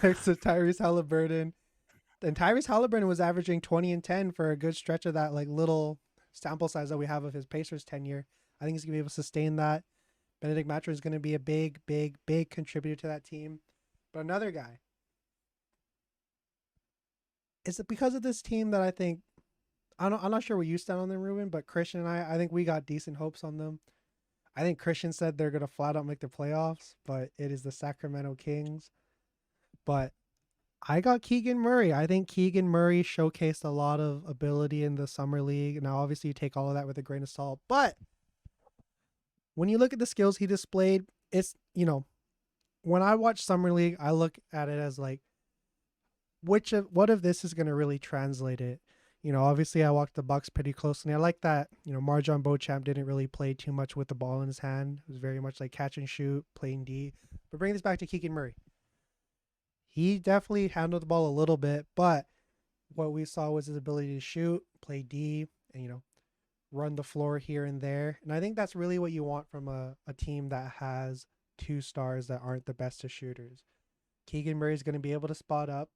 S1: next to Tyrese Halliburton. And Tyrese Halliburton was averaging 20 and 10 for a good stretch of that like little sample size that we have of his Pacers tenure. I think he's gonna be able to sustain that. Benedict Mathurin is gonna be a big contributor to that team. But another guy. Is it because of this team that I think I'm not sure where you stand on them, Ruben, but Christian and I think we got decent hopes on them. I think Christian said they're gonna flat out make the playoffs, but it is the Sacramento Kings. But I got Keegan Murray. I think Keegan Murray showcased a lot of ability in the summer league. Now, obviously, you take all of that with a grain of salt, but when you look at the skills he displayed, it's when I watch summer league, I look at it as like, what of this is gonna really translate it? Obviously, I watched the Bucks pretty closely. I like that. Marjon Beauchamp didn't really play too much with the ball in his hand. It was very much like catch and shoot, playing D. But bring this back to Keegan Murray. He definitely handled the ball a little bit, but what we saw was his ability to shoot, play D, and run the floor here and there. And I think that's really what you want from a team that has two stars that aren't the best of shooters. Keegan Murray is going to be able to spot up.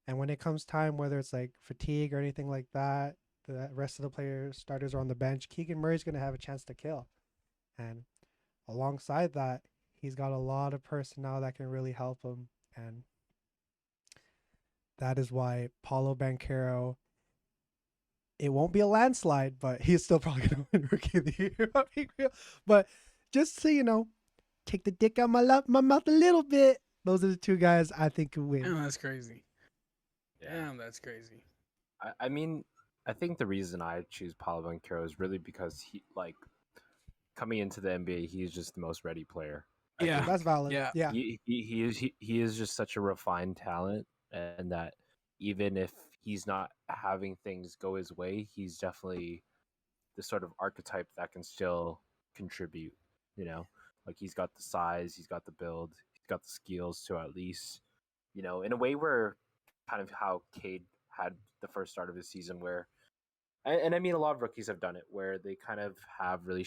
S1: And when it comes time, whether it's like fatigue or anything like that, the rest of the starters are on the bench, Keegan Murray's going to have a chance to kill. And alongside that, he's got a lot of personnel that can really help him. And that is why Paolo Banchero, it won't be a landslide, but he's still probably going to win Rookie of the Year. But just so take the dick out my mouth a little bit. Those are the two guys I think could win.
S2: Damn, that's crazy. Damn, that's crazy.
S3: I mean, I think the reason I choose Paolo Banchero is really because he, like, coming into the NBA, he's just the most ready player.
S2: Yeah.
S1: That's valid.
S2: Yeah.
S1: Yeah.
S3: He is just such a refined talent, and that even if he's not having things go his way, he's definitely the sort of archetype that can still contribute. Like he's got the size, he's got the build, he's got the skills to at least, in a way where kind of how Cade had the first start of his season, where, and I mean a lot of rookies have done it, where they kind of have really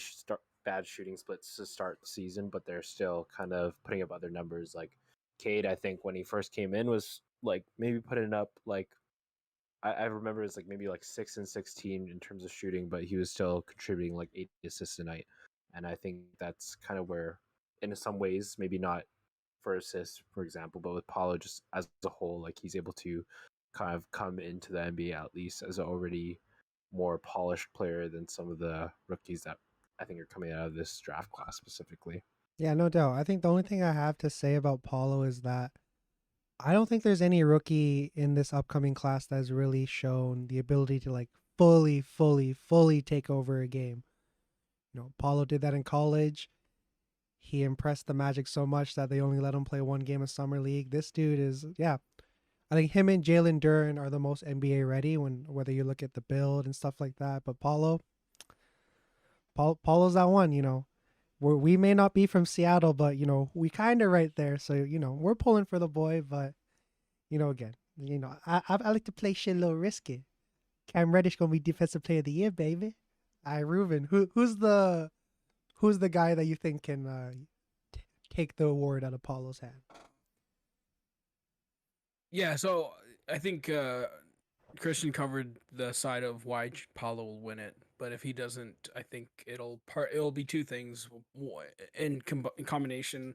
S3: bad shooting splits to start the season, but they're still kind of putting up other numbers. Like Cade, I think when he first came in was like maybe putting up like I remember it's like maybe like 6 and 16 in terms of shooting, but he was still contributing like 8 assists a night. And I think that's kind of where, in some ways, maybe not for assists, for example, but with Paulo just as a whole, like he's able to kind of come into the NBA at least as an already more polished player than some of the rookies that I think are coming out of this draft class specifically.
S1: Yeah, no doubt. I think the only thing I have to say about Paulo is that I don't think there's any rookie in this upcoming class that has really shown the ability to like fully take over a game. Paulo did that in college. he impressed the Magic so much that they only let him play one game of summer league. This dude is, yeah. I think him and Jalen Duren are the most NBA ready when whether you look at the build and stuff like that. But Paulo's that one. We may not be from Seattle, but we kind of right there. So we're pulling for the boy. But again, I like to play shit a little risky. Cam Reddish gonna be Defensive Player of the Year, baby. Reuven, who's the guy that you think can take the award out of Paulo's hand?
S2: Yeah, so I think Christian covered the side of why Paulo will win it, but if he doesn't, I think it'll be two things in combination.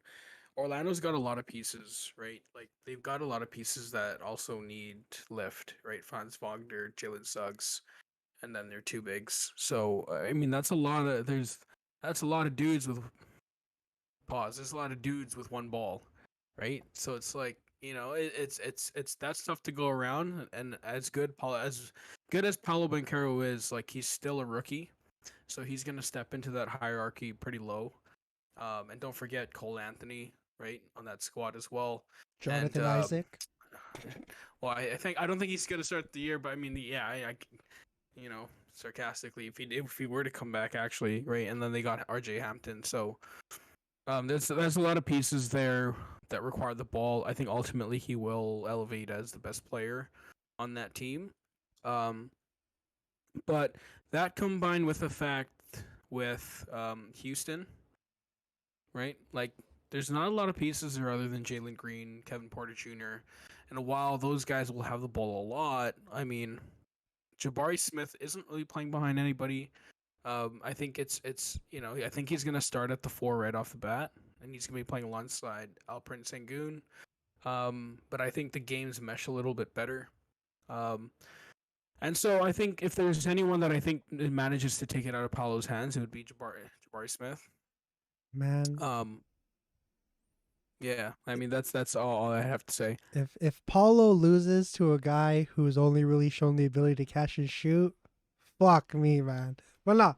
S2: Orlando's got a lot of pieces, right? Like they've got a lot of pieces that also need lift, right? Franz Wagner, Jalen Suggs, and then their two bigs. So I mean, that's a lot of dudes with pause. There's a lot of dudes with one ball, right? So it's like it's that stuff to go around. And as good as Paulo Banchero is, like he's still a rookie, so he's gonna step into that hierarchy pretty low. And don't forget Cole Anthony, right, on that squad as well.
S1: Jonathan Isaac.
S2: Well, I don't think he's gonna start the year, but I mean, yeah, I sarcastically, if he were to come back, actually, right, and then they got R.J. Hampton, so there's a lot of pieces there that require the ball. I think ultimately he will elevate as the best player on that team, but that combined with the fact with Houston, right, like. There's not a lot of pieces there other than Jalen Green, Kevin Porter Jr. And while those guys will have the ball a lot, I mean, Jabari Smith isn't really playing behind anybody. I think I think he's gonna start at the 4 right off the bat, and he's gonna be playing alongside Alperen Sengun. But I think the games mesh a little bit better. And so I think if there's anyone that I think manages to take it out of Paulo's hands, it would be Jabari Smith.
S1: Man.
S2: Yeah, I mean that's all I have to say.
S1: If Paulo loses to a guy who's only really shown the ability to catch and shoot, fuck me, man. But no,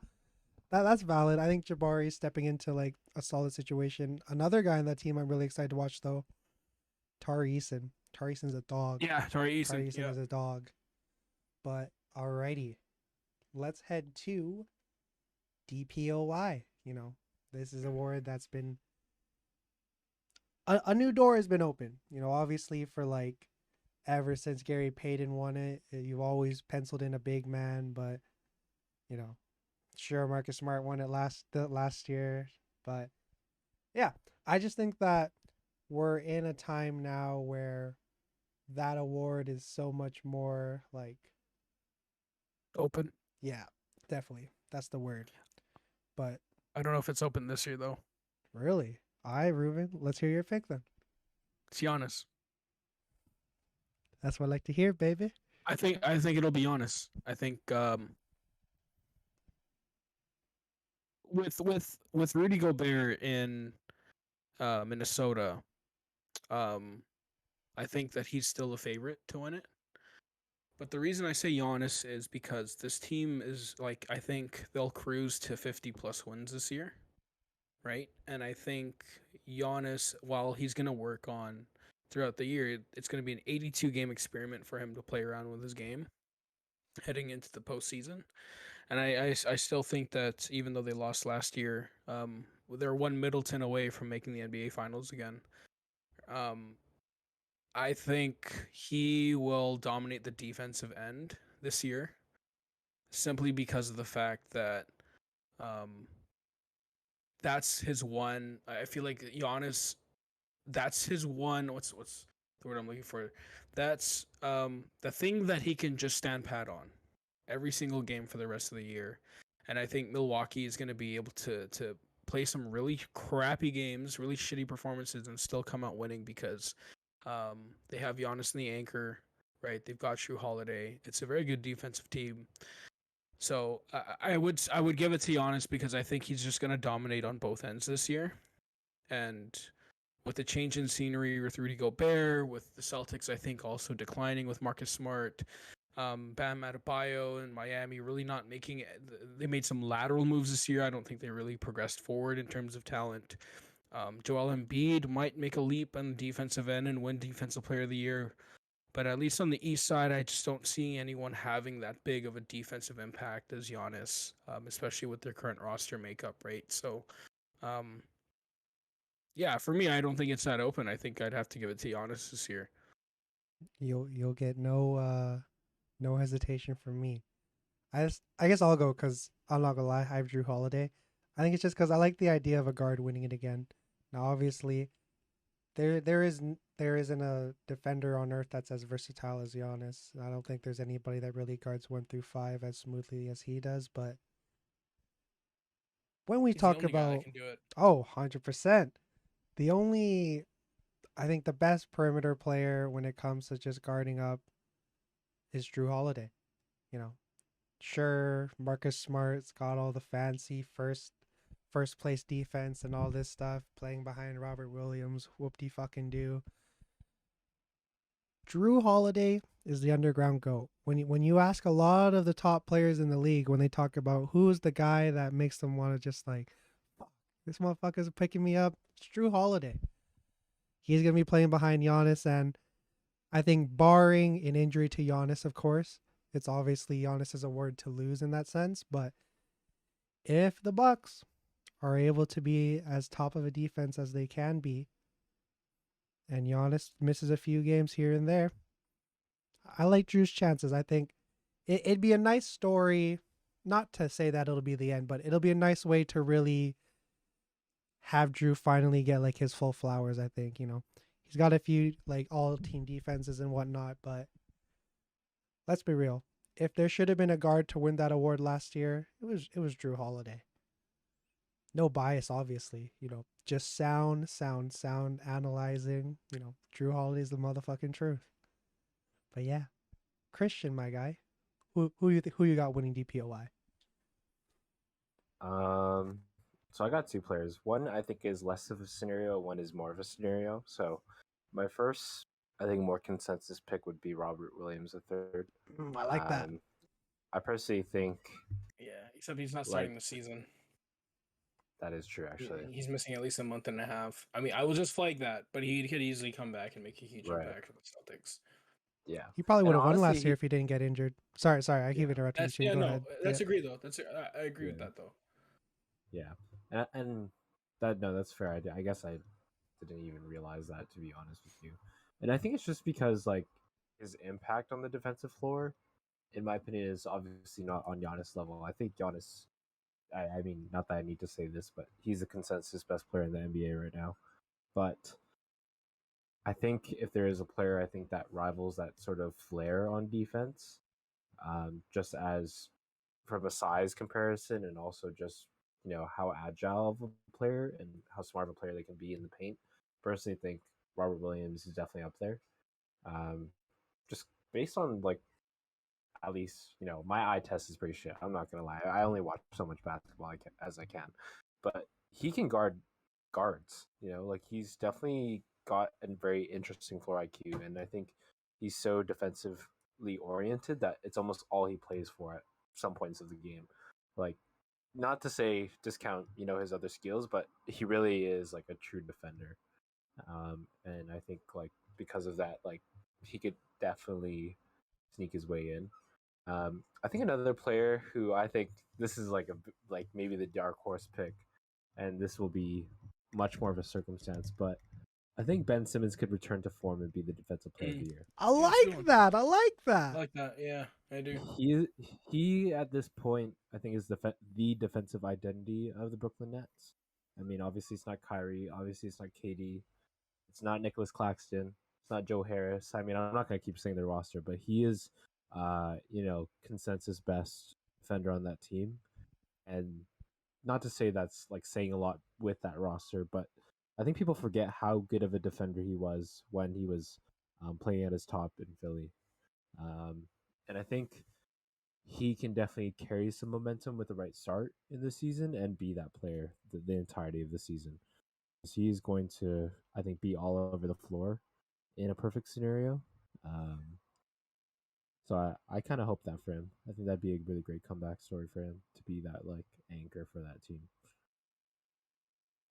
S1: that's valid. I think Jabari is stepping into like a solid situation. Another guy on that team I'm really excited to watch though, Tari Eason. Tari Eason's a dog.
S2: Yeah, Tari Eason.
S1: Tari Eason is a dog. But alrighty, let's head to DPOY. This is a award that's been a new door has been open. Obviously for like ever since Gary Payton won it, you've always penciled in a big man, but sure, Marcus Smart won it last year, but yeah, I just think that we're in a time now where that award is so much more like
S2: open.
S1: Yeah, definitely. That's the word. But
S2: I don't know if it's open this year though.
S1: Really? Reuven, let's hear your pick then.
S2: It's Giannis.
S1: That's what I like to hear, baby.
S2: I think it'll be Giannis. I think with Rudy Gobert in Minnesota, I think that he's still a favorite to win it. But the reason I say Giannis is because this team is like, I think they'll cruise to 50 plus wins this year. Right? And I think Giannis, while he's going to work on throughout the year, it's going to be an 82 game experiment for him to play around with his game heading into the postseason. And I still think that even though they lost last year, they're one Middleton away from making the NBA Finals again. I think he will dominate the defensive end this year simply because of the fact that that's his one. I feel like Giannis, that's his one. What's the word I'm looking for? That's the thing that he can just stand pat on every single game for the rest of the year. And I think Milwaukee is going to be able to play some really crappy games, really shitty performances, and still come out winning because they have Giannis in the anchor, right? They've got Jrue Holiday. It's a very good defensive team. So I would give it to Giannis because I think he's just going to dominate on both ends this year. And with the change in scenery with Rudy Gobert, with the Celtics, I think also declining with Marcus Smart, Bam Adebayo in Miami really not making it. They made some lateral moves this year. I don't think they really progressed forward in terms of talent. Joel Embiid might make a leap on the defensive end and win Defensive Player of the Year. But at least on the East side, I just don't see anyone having that big of a defensive impact as Giannis, especially with their current roster makeup, right? So, yeah, for me, I don't think it's that open. I think I'd have to give it to Giannis this year.
S1: You'll get no hesitation from me. I guess I'll go because I'm not gonna lie, I have Drew Holiday. I think it's just because I like the idea of a guard winning it again. Now, obviously, there isn't a defender on earth that's as versatile as Giannis. I don't think there's anybody that really guards 1 through 5 as smoothly as he does. But when we
S2: He's the
S1: talk
S2: only guy that
S1: about
S2: can do it.
S1: 100%, the only I think the best perimeter player when it comes to just guarding up is Drew Holiday. You know, sure, Marcus Smart's got all the fancy first place defense and all this stuff, playing behind Robert Williams, whoop-de fucking do. Drew Holiday is the underground GOAT. When you ask a lot of the top players in the league, when they talk about who's the guy that makes them want to just like, fuck, this motherfucker's picking me up, it's Drew Holiday. He's gonna be playing behind Giannis, and I think barring an injury to Giannis, of course, it's obviously Giannis's award to lose in that sense. But if the Bucks are able to be as top of a defense as they can be, and Giannis misses a few games here and there, I like Drew's chances. I think it'd be a nice story, not to say that it'll be the end, but it'll be a nice way to really have Drew finally get like his full flowers. I think, he's got a few like all team defenses and whatnot, but let's be real. If there should have been a guard to win that award last year, it was Drew Holiday. No bias, obviously. Just sound analyzing. Drew Holiday's the motherfucking truth. But yeah, Christian, my guy, who you got winning DPOY?
S3: So I got two players. One I think is less of a scenario. One is more of a scenario. So my first, I think, more consensus pick would be Robert Williams III.
S1: I like that.
S3: I personally think.
S2: Yeah, except he's not starting the season.
S3: That is true, actually.
S2: He's missing at least a month and a half. I mean, I will just flag that, but he could easily come back and make a huge impact for the Celtics.
S3: Yeah,
S1: he probably would have won last year if he didn't get injured. Sorry, I keep interrupting you.
S2: Go
S1: ahead.
S2: That's agreed though. I agree with that though.
S3: Yeah, and that's fair. I guess I didn't even realize that, to be honest with you. And I think it's just because like his impact on the defensive floor, in my opinion, is obviously not on Giannis level. I think Giannis. I mean, not that I need to say this, but he's the consensus best player in the NBA right now. But I think if there is a player, I think that rivals that sort of flair on defense, just as from a size comparison and also just how agile of a player and how smart of a player they can be in the paint. Personally, think Robert Williams is definitely up there. Just based on like, at least my eye test is pretty shit. I'm not gonna lie. I only watch so much basketball as I can, but he can guard guards. Like he's definitely got a very interesting floor IQ, and I think he's so defensively oriented that it's almost all he plays for at some points of the game. Like, not to say discount his other skills, but he really is like a true defender. And I think like because of that, like he could definitely sneak his way in. I think another player who I think this is like maybe the dark horse pick, and this will be much more of a circumstance, but I think Ben Simmons could return to form and be the defensive player of the year.
S1: I like that.
S2: I like that. Yeah, I do.
S3: He at this point I think is the defensive identity of the Brooklyn Nets. I mean, obviously it's not Kyrie, obviously it's not KD, it's not Nicholas Claxton, it's not Joe Harris. I mean, I'm not gonna keep saying their roster, but he is consensus best defender on that team. And not to say that's like saying a lot with that roster, but I think people forget how good of a defender he was when he was playing at his top in Philly. And I think he can definitely carry some momentum with the right start in the season and be that player the entirety of the season. So he's going to, I think, be all over the floor in a perfect scenario. So I kind of hope that for him. I think that'd be a really great comeback story for him to be that like anchor for that team.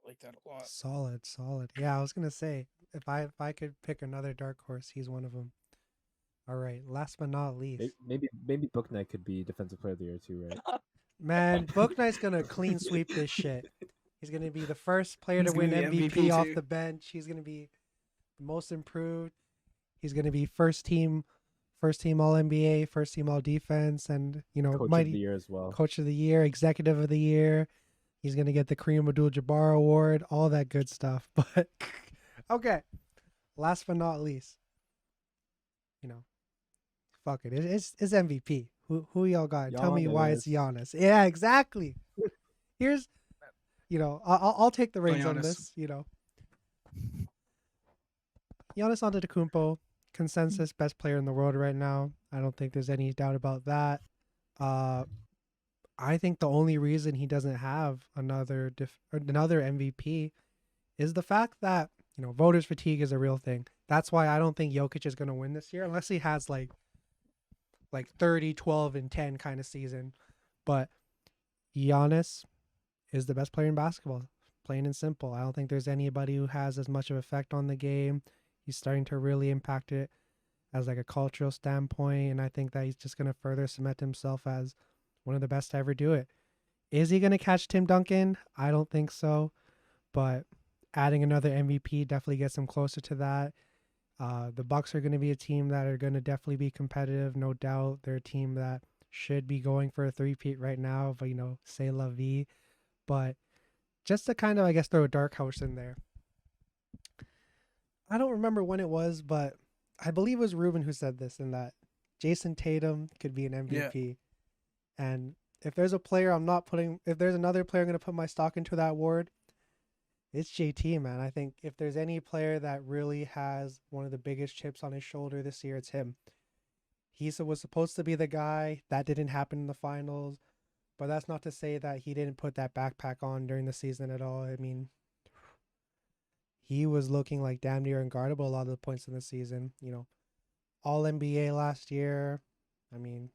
S2: like that a lot.
S1: Solid, solid. Yeah, I was gonna say if I could pick another dark horse, he's one of them. All right, last but not least,
S3: Maybe Book Knight could be defensive player of the year too, right?
S1: man, Book Knight's gonna clean sweep this shit. He's gonna be the first player
S2: He's
S1: to win
S2: gonna be
S1: MVP
S2: MVP
S1: off
S2: too.
S1: the bench. He's gonna be the most improved. He's gonna be first team All NBA, first team All Defense, and
S3: Coach of the
S1: mighty
S3: year as well.
S1: Coach of the Year, Executive of the Year. He's gonna get the Kareem Abdul-Jabbar Award, all that good stuff. But okay, last but not least, fuck it, it's MVP. Who y'all got? Tell me why it's
S3: Giannis.
S1: Giannis. Yeah, exactly. Here's, I'll take the reins on
S2: Giannis.
S1: this. Giannis Antetokounmpo, consensus best player in the world right now. I don't think there's any doubt about that. I think the only reason he doesn't have another MVP is the fact that voters fatigue is a real thing. That's why I don't think Jokic is going to win this year unless he has like 30, 12, and 10 kind of season. But Giannis is the best player in basketball, plain and simple. I don't think there's anybody who has as much of effect on the game. He's starting to really impact it as like a cultural standpoint, and I think that he's just going to further cement himself as one of the best to ever do it. Is he going to catch Tim Duncan? I don't think so, but adding another MVP definitely gets him closer to that. The Bucks are going to be a team that are going to definitely be competitive, no doubt. They're a team that should be going for a three-peat right now, but say la vie. But just to kind of, I guess, throw a dark horse in there. I don't remember when it was, but I believe it was Ruben who said this, in that Jason Tatum could be an MVP. Yeah. And if there's a player if there's another player I'm going to put my stock into that award, it's JT, man. I think if there's any player that really has one of the biggest chips on his shoulder this year, it's him. He was supposed to be the guy. That didn't happen in the finals, but that's not to say that he didn't put that backpack on during the season at all. I mean, he was looking like damn near unguardable a lot of the points in the season. All NBA last year. I mean,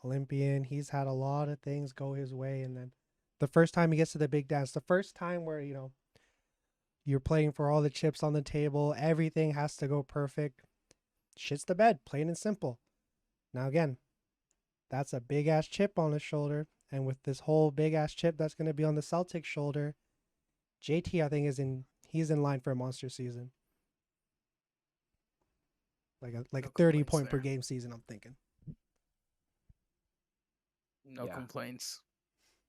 S1: Olympian. He's had a lot of things go his way, and then the first time he gets to the big dance, the first time where you're playing for all the chips on the table, everything has to go perfect. Shit's the bed, plain and simple. Now again, that's a big ass chip on his shoulder, and with this whole big ass chip that's going to be on the Celtics shoulder, JT I think he's in line for a monster season. Like a 30 point per game season, I'm thinking.
S2: No complaints.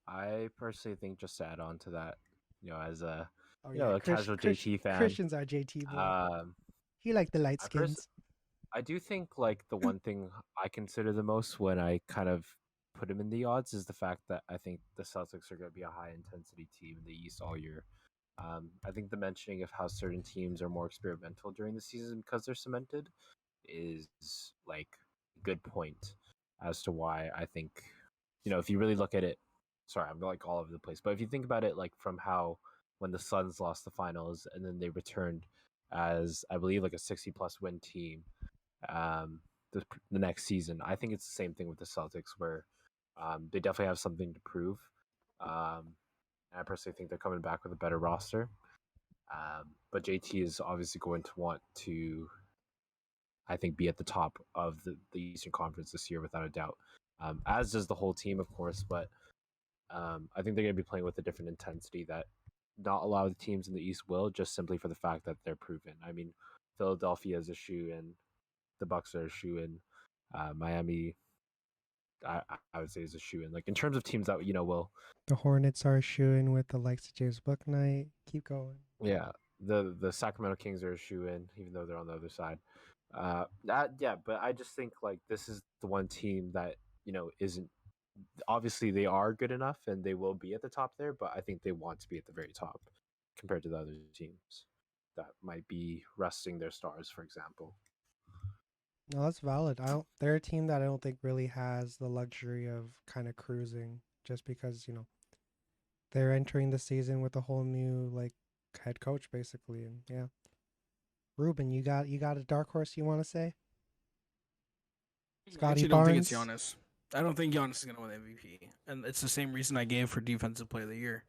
S3: I personally think, just to add on to that, as a a casual JT fan,
S1: Christian's our JT boy. He liked the light skins.
S3: I do think like the one thing I consider the most when I kind of put him in the odds is the fact that I think the Celtics are going to be a high intensity team in the East all year. I think the mentioning of how certain teams are more experimental during the season because they're cemented is like a good point as to why I think, if you really look at it, sorry, I'm like all over the place, but if you think about it, like from how when the Suns lost the finals and then they returned as, I believe, like a 60+ win team the next season, I think it's the same thing with the Celtics where they definitely have something to prove. I personally think they're coming back with a better roster. But JT is obviously going to want to, I think, be at the top of the Eastern Conference this year without a doubt. As does the whole team, of course, but I think they're going to be playing with a different intensity that not a lot of the teams in the East will, just simply for the fact that they're proven. I mean, Philadelphia is a shoe-in, the Bucks are a shoe-in, Miami, I would say, is a shoe-in. Like in terms of teams that will.
S1: The Hornets are a shoe-in with the likes of James Bouknight. Keep going.
S3: Yeah, the Sacramento Kings are a shoe-in, even though they're on the other side. But I just think like this is the one team that isn't. Obviously, they are good enough and they will be at the top there, but I think they want to be at the very top compared to the other teams that might be resting their stars, for example.
S1: No, that's valid. They're a team that I don't think really has the luxury of kind of cruising, just because they're entering the season with a whole new like head coach basically, and yeah. Ruben, you got a dark horse you want to say?
S2: Scotty Barnes? I don't think it's Giannis. I don't think Giannis is going to win MVP. And it's the same reason I gave for Defensive Player of the Year.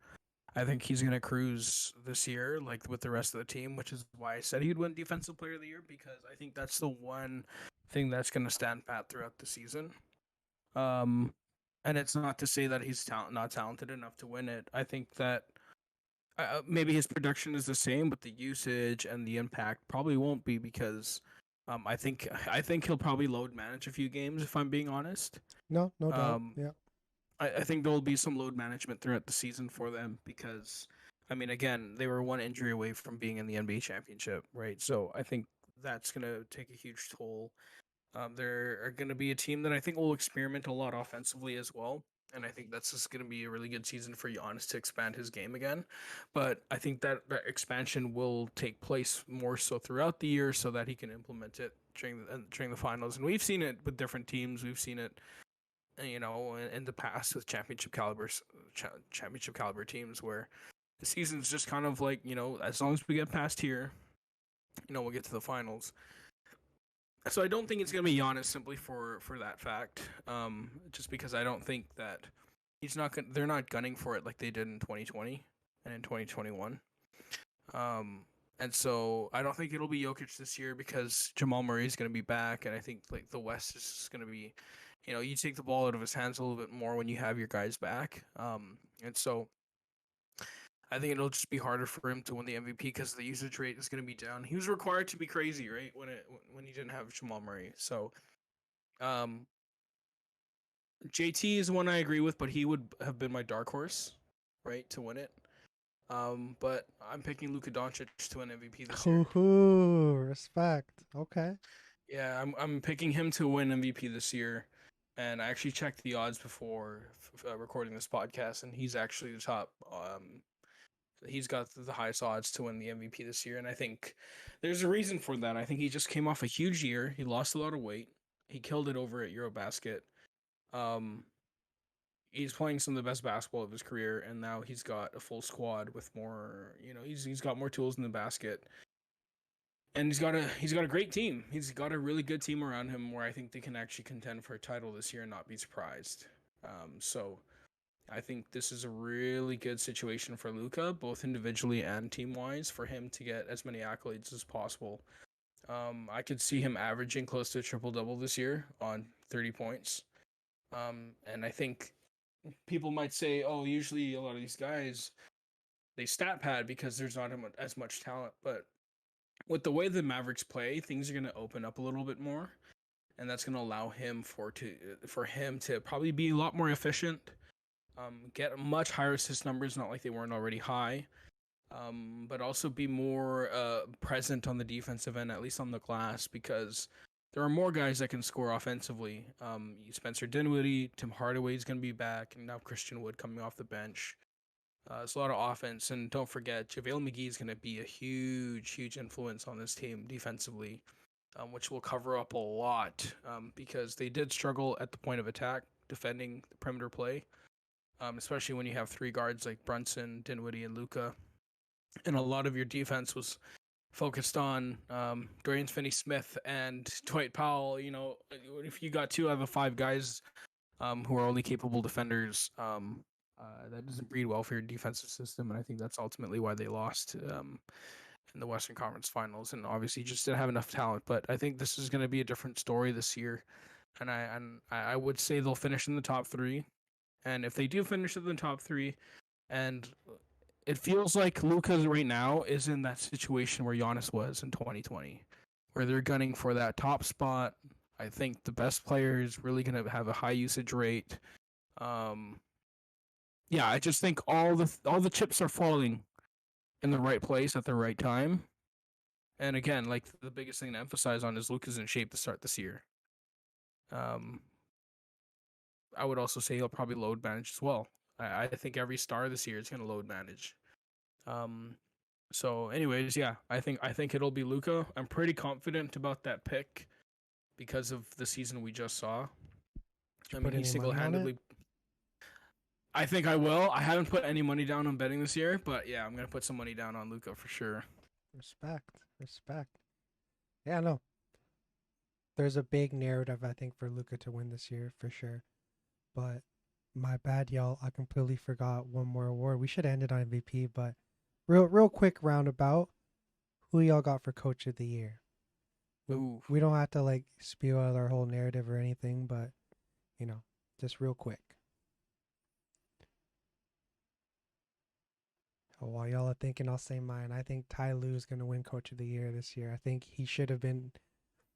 S2: I think he's gonna cruise this year, like with the rest of the team, which is why I said he'd win Defensive Player of the Year, because I think that's the one thing that's gonna stand pat throughout the season. Um, and it's not to say that he's not talented enough to win it. I think that maybe his production is the same, but the usage and the impact probably won't be, because I think he'll probably load manage a few games, if I'm being honest.
S1: No, no doubt.
S2: Um,
S1: Yeah.
S2: I think there will be some load management throughout the season for them, because, I mean, again, they were one injury away from being in the NBA championship, right? So I think that's going to take a huge toll. There are going to be a team that I think will experiment a lot offensively as well. And I think that's just going to be a really good season for Giannis to expand his game again. But I think that expansion will take place more so throughout the year, so that he can implement it during the finals. And we've seen it with different teams. We've seen it, in the past with championship caliber teams, where the season's just kind of like, as long as we get past here, we'll get to the finals. So I don't think it's gonna be Giannis, simply for that fact. Just because I don't think that they're not gunning for it like they did in 2020 and in 2021. And so I don't think it'll be Jokic this year, because Jamal Murray is gonna be back, and I think like the West is just gonna be, you take the ball out of his hands a little bit more when you have your guys back. And so I think it'll just be harder for him to win the MVP, because the usage rate is going to be down. He was required to be crazy, right, when he didn't have Jamal Murray. So, JT is one I agree with, but he would have been my dark horse, right, to win it. But I'm picking Luka Doncic to win MVP this year.
S1: Ooh, respect. Okay.
S2: Yeah, I'm picking him to win MVP this year, and I actually checked the odds before recording this podcast, and he's actually the top. He's got the highest odds to win the MVP this year, and I think there's a reason for that. I think he just came off a huge year. He lost a lot of weight. He killed it over at Eurobasket. He's playing some of the best basketball of his career, and now he's got a full squad with more. He's got more tools in the basket, and he's got a great team. He's got a really good team around him, where I think they can actually contend for a title this year and not be surprised. So I think this is a really good situation for Luka, both individually and team-wise, for him to get as many accolades as possible. I could see him averaging close to a triple-double this year on 30 points. And I think people might say, oh, usually a lot of these guys, they stat pad because there's not as much talent. But with the way the Mavericks play, things are going to open up a little bit more. And that's going to allow him for him to probably be a lot more efficient. Get much higher assist numbers, not like they weren't already high, but also be more present on the defensive end, at least on the glass, because there are more guys that can score offensively. Spencer Dinwiddie, Tim Hardaway is going to be back, and now Christian Wood coming off the bench. It's a lot of offense, and don't forget, JaVale McGee is going to be a huge influence on this team defensively, which will cover up a lot, because they did struggle at the point of attack defending the perimeter play. Especially when you have three guards like Brunson, Dinwiddie, and Luka. And a lot of your defense was focused on Dorian Finney-Smith and Dwight Powell. If you got 2 out of the 5 guys who are only capable defenders, that doesn't breed well for your defensive system. And I think that's ultimately why they lost in the Western Conference Finals. And obviously just didn't have enough talent. But I think this is going to be a different story this year. And I would say they'll finish in the top 3. And if they do finish in the top 3, and it feels like Luka right now is in that situation where Giannis was in 2020, where they're gunning for that top spot. I think the best player is really going to have a high usage rate. I just think all the chips are falling in the right place at the right time. And again, like the biggest thing to emphasize on is Luka's in shape to start this year. I would also say he'll probably load manage as well. I think every star this year is going to load manage. So anyways, yeah, I think it'll be Luka. I'm pretty confident about that pick because of the season we just saw. He single-handedly. I think I will. I haven't put any money down on betting this year, but yeah, I'm going to put some money down on Luka for sure.
S1: Respect. Yeah, no. There's a big narrative, I think, for Luka to win this year, for sure. But My bad, y'all. I completely forgot one more award. We should have ended on MVP, but real quick roundabout. Who y'all got for Coach of the Year?
S2: Ooh.
S1: We don't have to like spew out our whole narrative or anything, but just real quick. Oh, while y'all are thinking, I'll say mine. I think Ty Lue is going to win Coach of the Year this year. I think he should have been.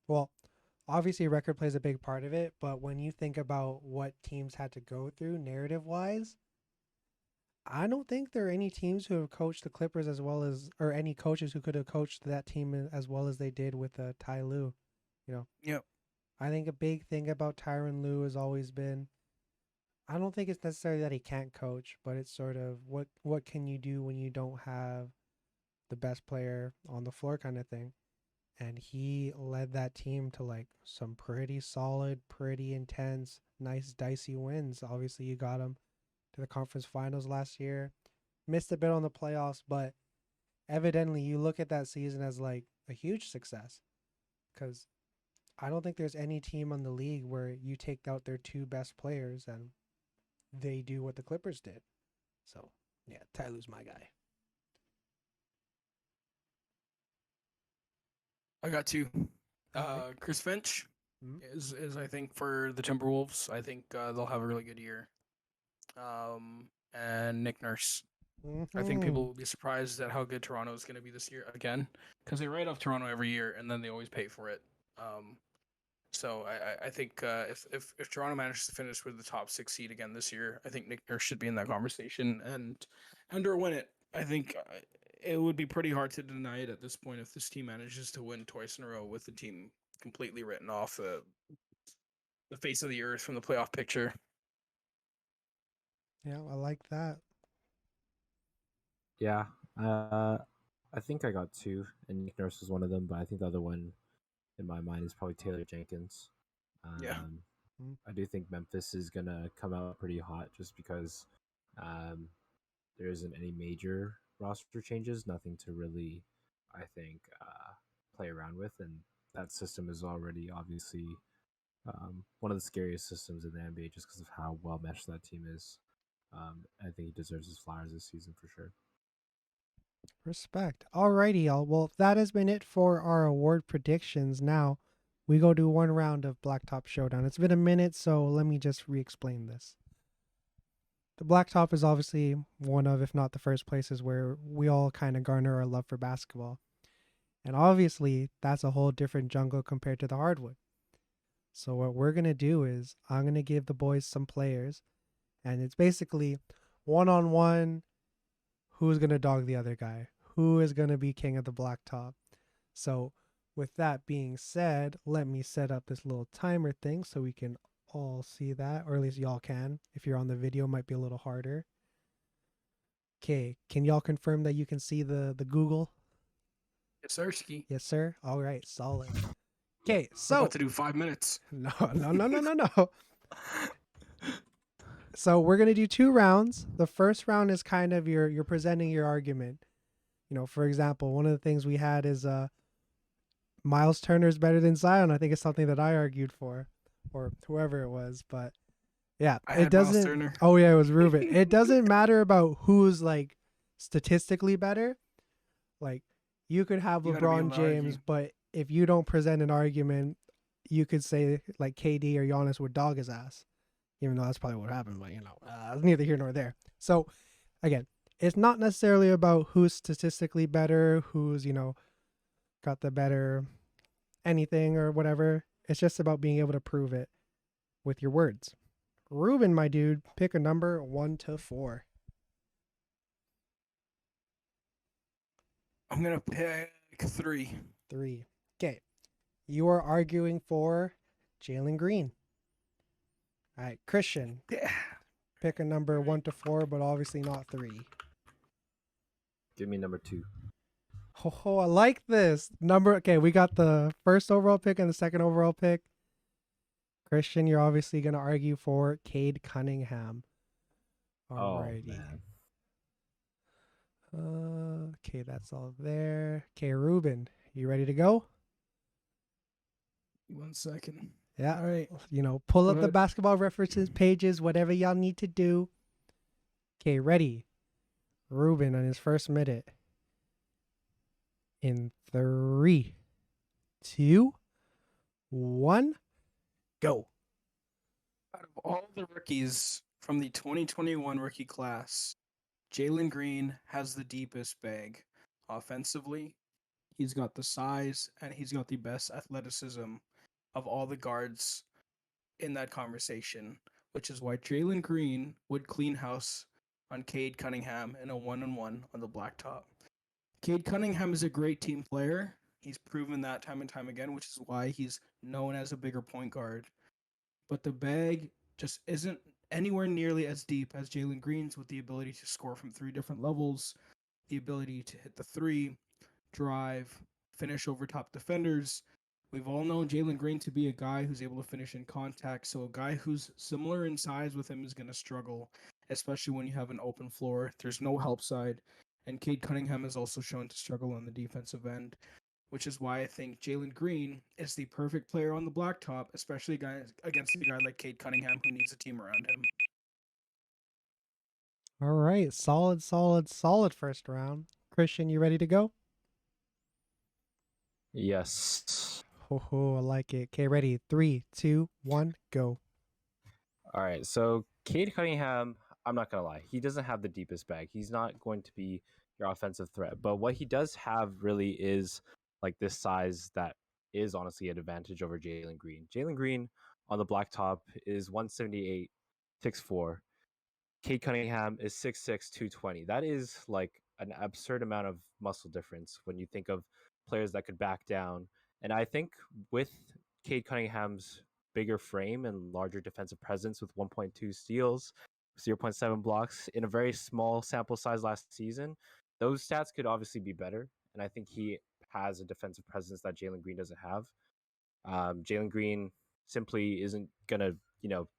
S1: Well, obviously, record plays a big part of it, but when you think about what teams had to go through narrative wise, I don't think there are any teams who have coached the Clippers as well as, or any coaches who could have coached that team as well as they did with Ty Lue.
S2: Yep.
S1: I think a big thing about Tyronn Lue has always been, I don't think it's necessarily that he can't coach, but it's sort of what can you do when you don't have the best player on the floor kind of thing. And he led that team to like some pretty solid, pretty intense, nice dicey wins. Obviously, you got him to the conference finals last year. Missed a bit on the playoffs, but evidently you look at that season as like a huge success because I don't think there's any team on the league where you take out their two best players and they do what the Clippers did. So, yeah, Ty Lue's my guy.
S2: I got two.
S1: Alright.
S2: Chris Finch
S1: Mhm.
S2: is I think for the Timberwolves. I think they'll have a really good year. And Nick Nurse. I think people will be surprised at how good Toronto is going to be this year again, because they write off Toronto every year and then they always pay for it. So I think if Toronto manages to finish with the top 6 seed again this year, I think Nick Nurse should be in that conversation and or win it. I think it would be pretty hard to deny it at this point if this team manages to win twice in a row with the team completely written off the face of the earth from the playoff picture.
S1: Yeah, I like that.
S3: Yeah, I think I got two, and Nick Nurse was one of them, but I think the other one in my mind is probably Taylor Jenkins.
S2: Yeah.
S3: I do think Memphis is gonna come out pretty hot just because um, there isn't any major roster changes, nothing to really, I think, play around with, and that system is already obviously one of the scariest systems in the NBA just because of how well meshed that team is. I think he deserves his flowers this season for sure.
S1: Respect. Alrighty, y'all. Well, that has been it for our award predictions. Now, we go do one round of Blacktop Showdown. It's been a minute, so let me just re-explain this. The Blacktop is obviously one of, if not the first places where we all kind of garner our love for basketball. And obviously, that's a whole different jungle compared to the hardwood. So what we're going to do is I'm going to give the boys some players, and it's basically one-on-one, who's going to dog the other guy, who is going to be king of the blacktop. So with that being said, let me set up this little timer thing so we can all see that, or at least y'all can. If you're on the video, it might be a little harder. Okay, can y'all confirm that you can see the Google?
S2: Yes, sir, Ski.
S1: Yes, sir. All right, solid. Okay,
S2: We're
S1: so
S2: about to do 5 minutes.
S1: no. So we're gonna do 2 rounds. The first round is kind of you're presenting your argument. For example, one of the things we had is Miles Turner is better than Zion. I think it's something that I argued for, or whoever it was. But yeah,
S2: I
S1: it
S2: had Miles
S1: doesn't.
S2: Turner.
S1: Oh yeah, it was Ruben. It doesn't matter about who's like statistically better. Like you could have
S2: You gotta be able
S1: LeBron
S2: to
S1: James,
S2: argue.
S1: but if you don't present an argument, you could say like KD or Giannis would dog his ass. Even though that's probably what happened, but neither here nor there. So again, it's not necessarily about who's statistically better, who's got the better anything or whatever. It's just about being able to prove it with your words. Ruben, my dude, pick a number 1 to 4.
S2: I'm gonna pick 3.
S1: 3. Okay. You are arguing for Jalen Green. All right, Christian,
S2: Yeah.
S1: pick a number 1 to 4, but obviously not 3.
S3: Give me number 2.
S1: Oh, I like this number. Okay, we got the first overall pick and the second overall pick. Christian, you're obviously going to argue for Cade Cunningham. Alrighty. Okay, that's all there. Okay, Ruben, you ready to go?
S2: 1 second.
S1: Yeah.
S2: All right.
S1: Pull
S2: Go
S1: up the
S2: ahead.
S1: basketball references pages, whatever y'all need to do. Okay, ready. Ruben on his first minute. In 3, 2, 1, go.
S2: Out of all the rookies from the 2021 rookie class, Jalen Green has the deepest bag. Offensively, he's got the size and he's got the best athleticism of all the guards in that conversation, which is why Jalen Green would clean house on Cade Cunningham in a one-on-one on the blacktop. Cade Cunningham is a great team player. He's proven that time and time again, which is why he's known as a bigger point guard. But the bag just isn't anywhere nearly as deep as Jalen Green's, with the ability to score from 3 different levels, the ability to hit the three, drive, finish over top defenders. We've all known Jalen Green to be a guy who's able to finish in contact, so a guy who's similar in size with him is going to struggle, especially when you have an open floor. There's no help side, and Cade Cunningham is also shown to struggle on the defensive end, which is why I think Jalen Green is the perfect player on the blacktop, especially against a guy like Cade Cunningham who needs a team around him.
S1: All right. Solid, solid, solid first round. Christian, you ready to go?
S3: Yes.
S1: Oh, I like it. Okay, ready. 3, 2, 1, go.
S3: All right. So Cade Cunningham, I'm not gonna lie, he doesn't have the deepest bag. He's not going to be your offensive threat. But what he does have really is like this size that is honestly an advantage over Jalen Green. Jalen Green on the blacktop is 178, 6'4". Cade Cunningham is 6'6", 220. That is like an absurd amount of muscle difference when you think of players that could back down. And I think with Cade Cunningham's bigger frame and larger defensive presence with 1.2 steals, 0.7 blocks in a very small sample size last season, those stats could obviously be better. And I think he has a defensive presence that Jalen Green doesn't have. Jalen Green simply isn't gonna,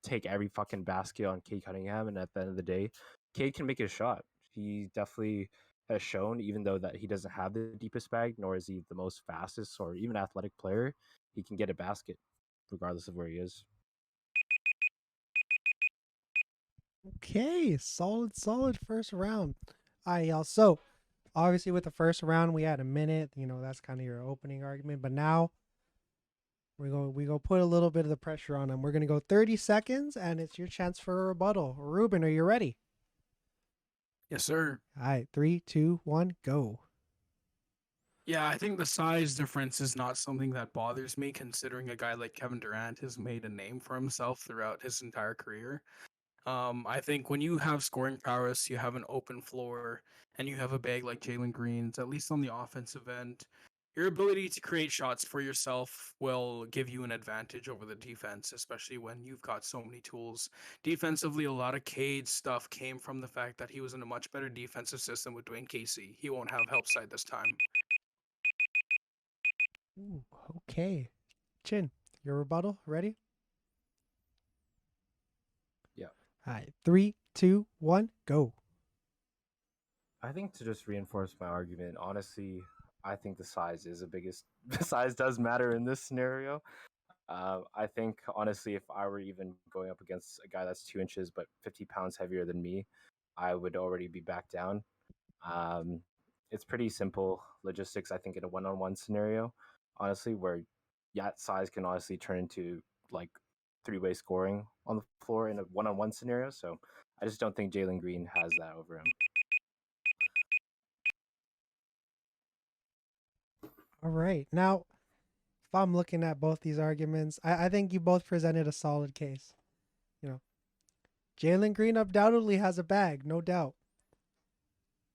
S3: take every fucking basket on Cade Cunningham. And at the end of the day, Cade can make a shot. He definitely has shown, even though that he doesn't have the deepest bag, nor is he the most fastest or even athletic player, he can get a basket regardless of where he is.
S1: Okay, solid, solid first round. All right, y'all. So, obviously, with the first round, we had a minute. That's kind of your opening argument. But now, we go put a little bit of the pressure on them. We're gonna go 30 seconds, and it's your chance for a rebuttal. Ruben, are you ready?
S2: Yes, sir.
S1: All right, 3, 2, 1, go.
S2: Yeah, I think the size difference is not something that bothers me, considering a guy like Kevin Durant has made a name for himself throughout his entire career. I think when you have scoring prowess, you have an open floor, and you have a bag like Jalen Green's, at least on the offensive end, your ability to create shots for yourself will give you an advantage over the defense, especially when you've got so many tools. Defensively, a lot of Cade's stuff came from the fact that he was in a much better defensive system with Dwayne Casey. He won't have help side this time.
S1: Ooh, okay. Chin, your rebuttal, ready?
S3: Yeah.
S1: All right, 3, 2, 1, go.
S3: I think to just reinforce my argument, honestly, I think the size is the biggest. The size does matter in this scenario. I think honestly, if I were even going up against a guy that's 2 inches but 50 pounds heavier than me, I would already be back down. Um, it's pretty simple logistics, I think, in a one-on-one scenario, honestly, where size can honestly turn into like three-way scoring on the floor in a one-on-one scenario. So I just don't think Jalen Green has that over him.
S1: All right. Now, if I'm looking at both these arguments, I think you both presented a solid case. Jalen Green undoubtedly has a bag, no doubt.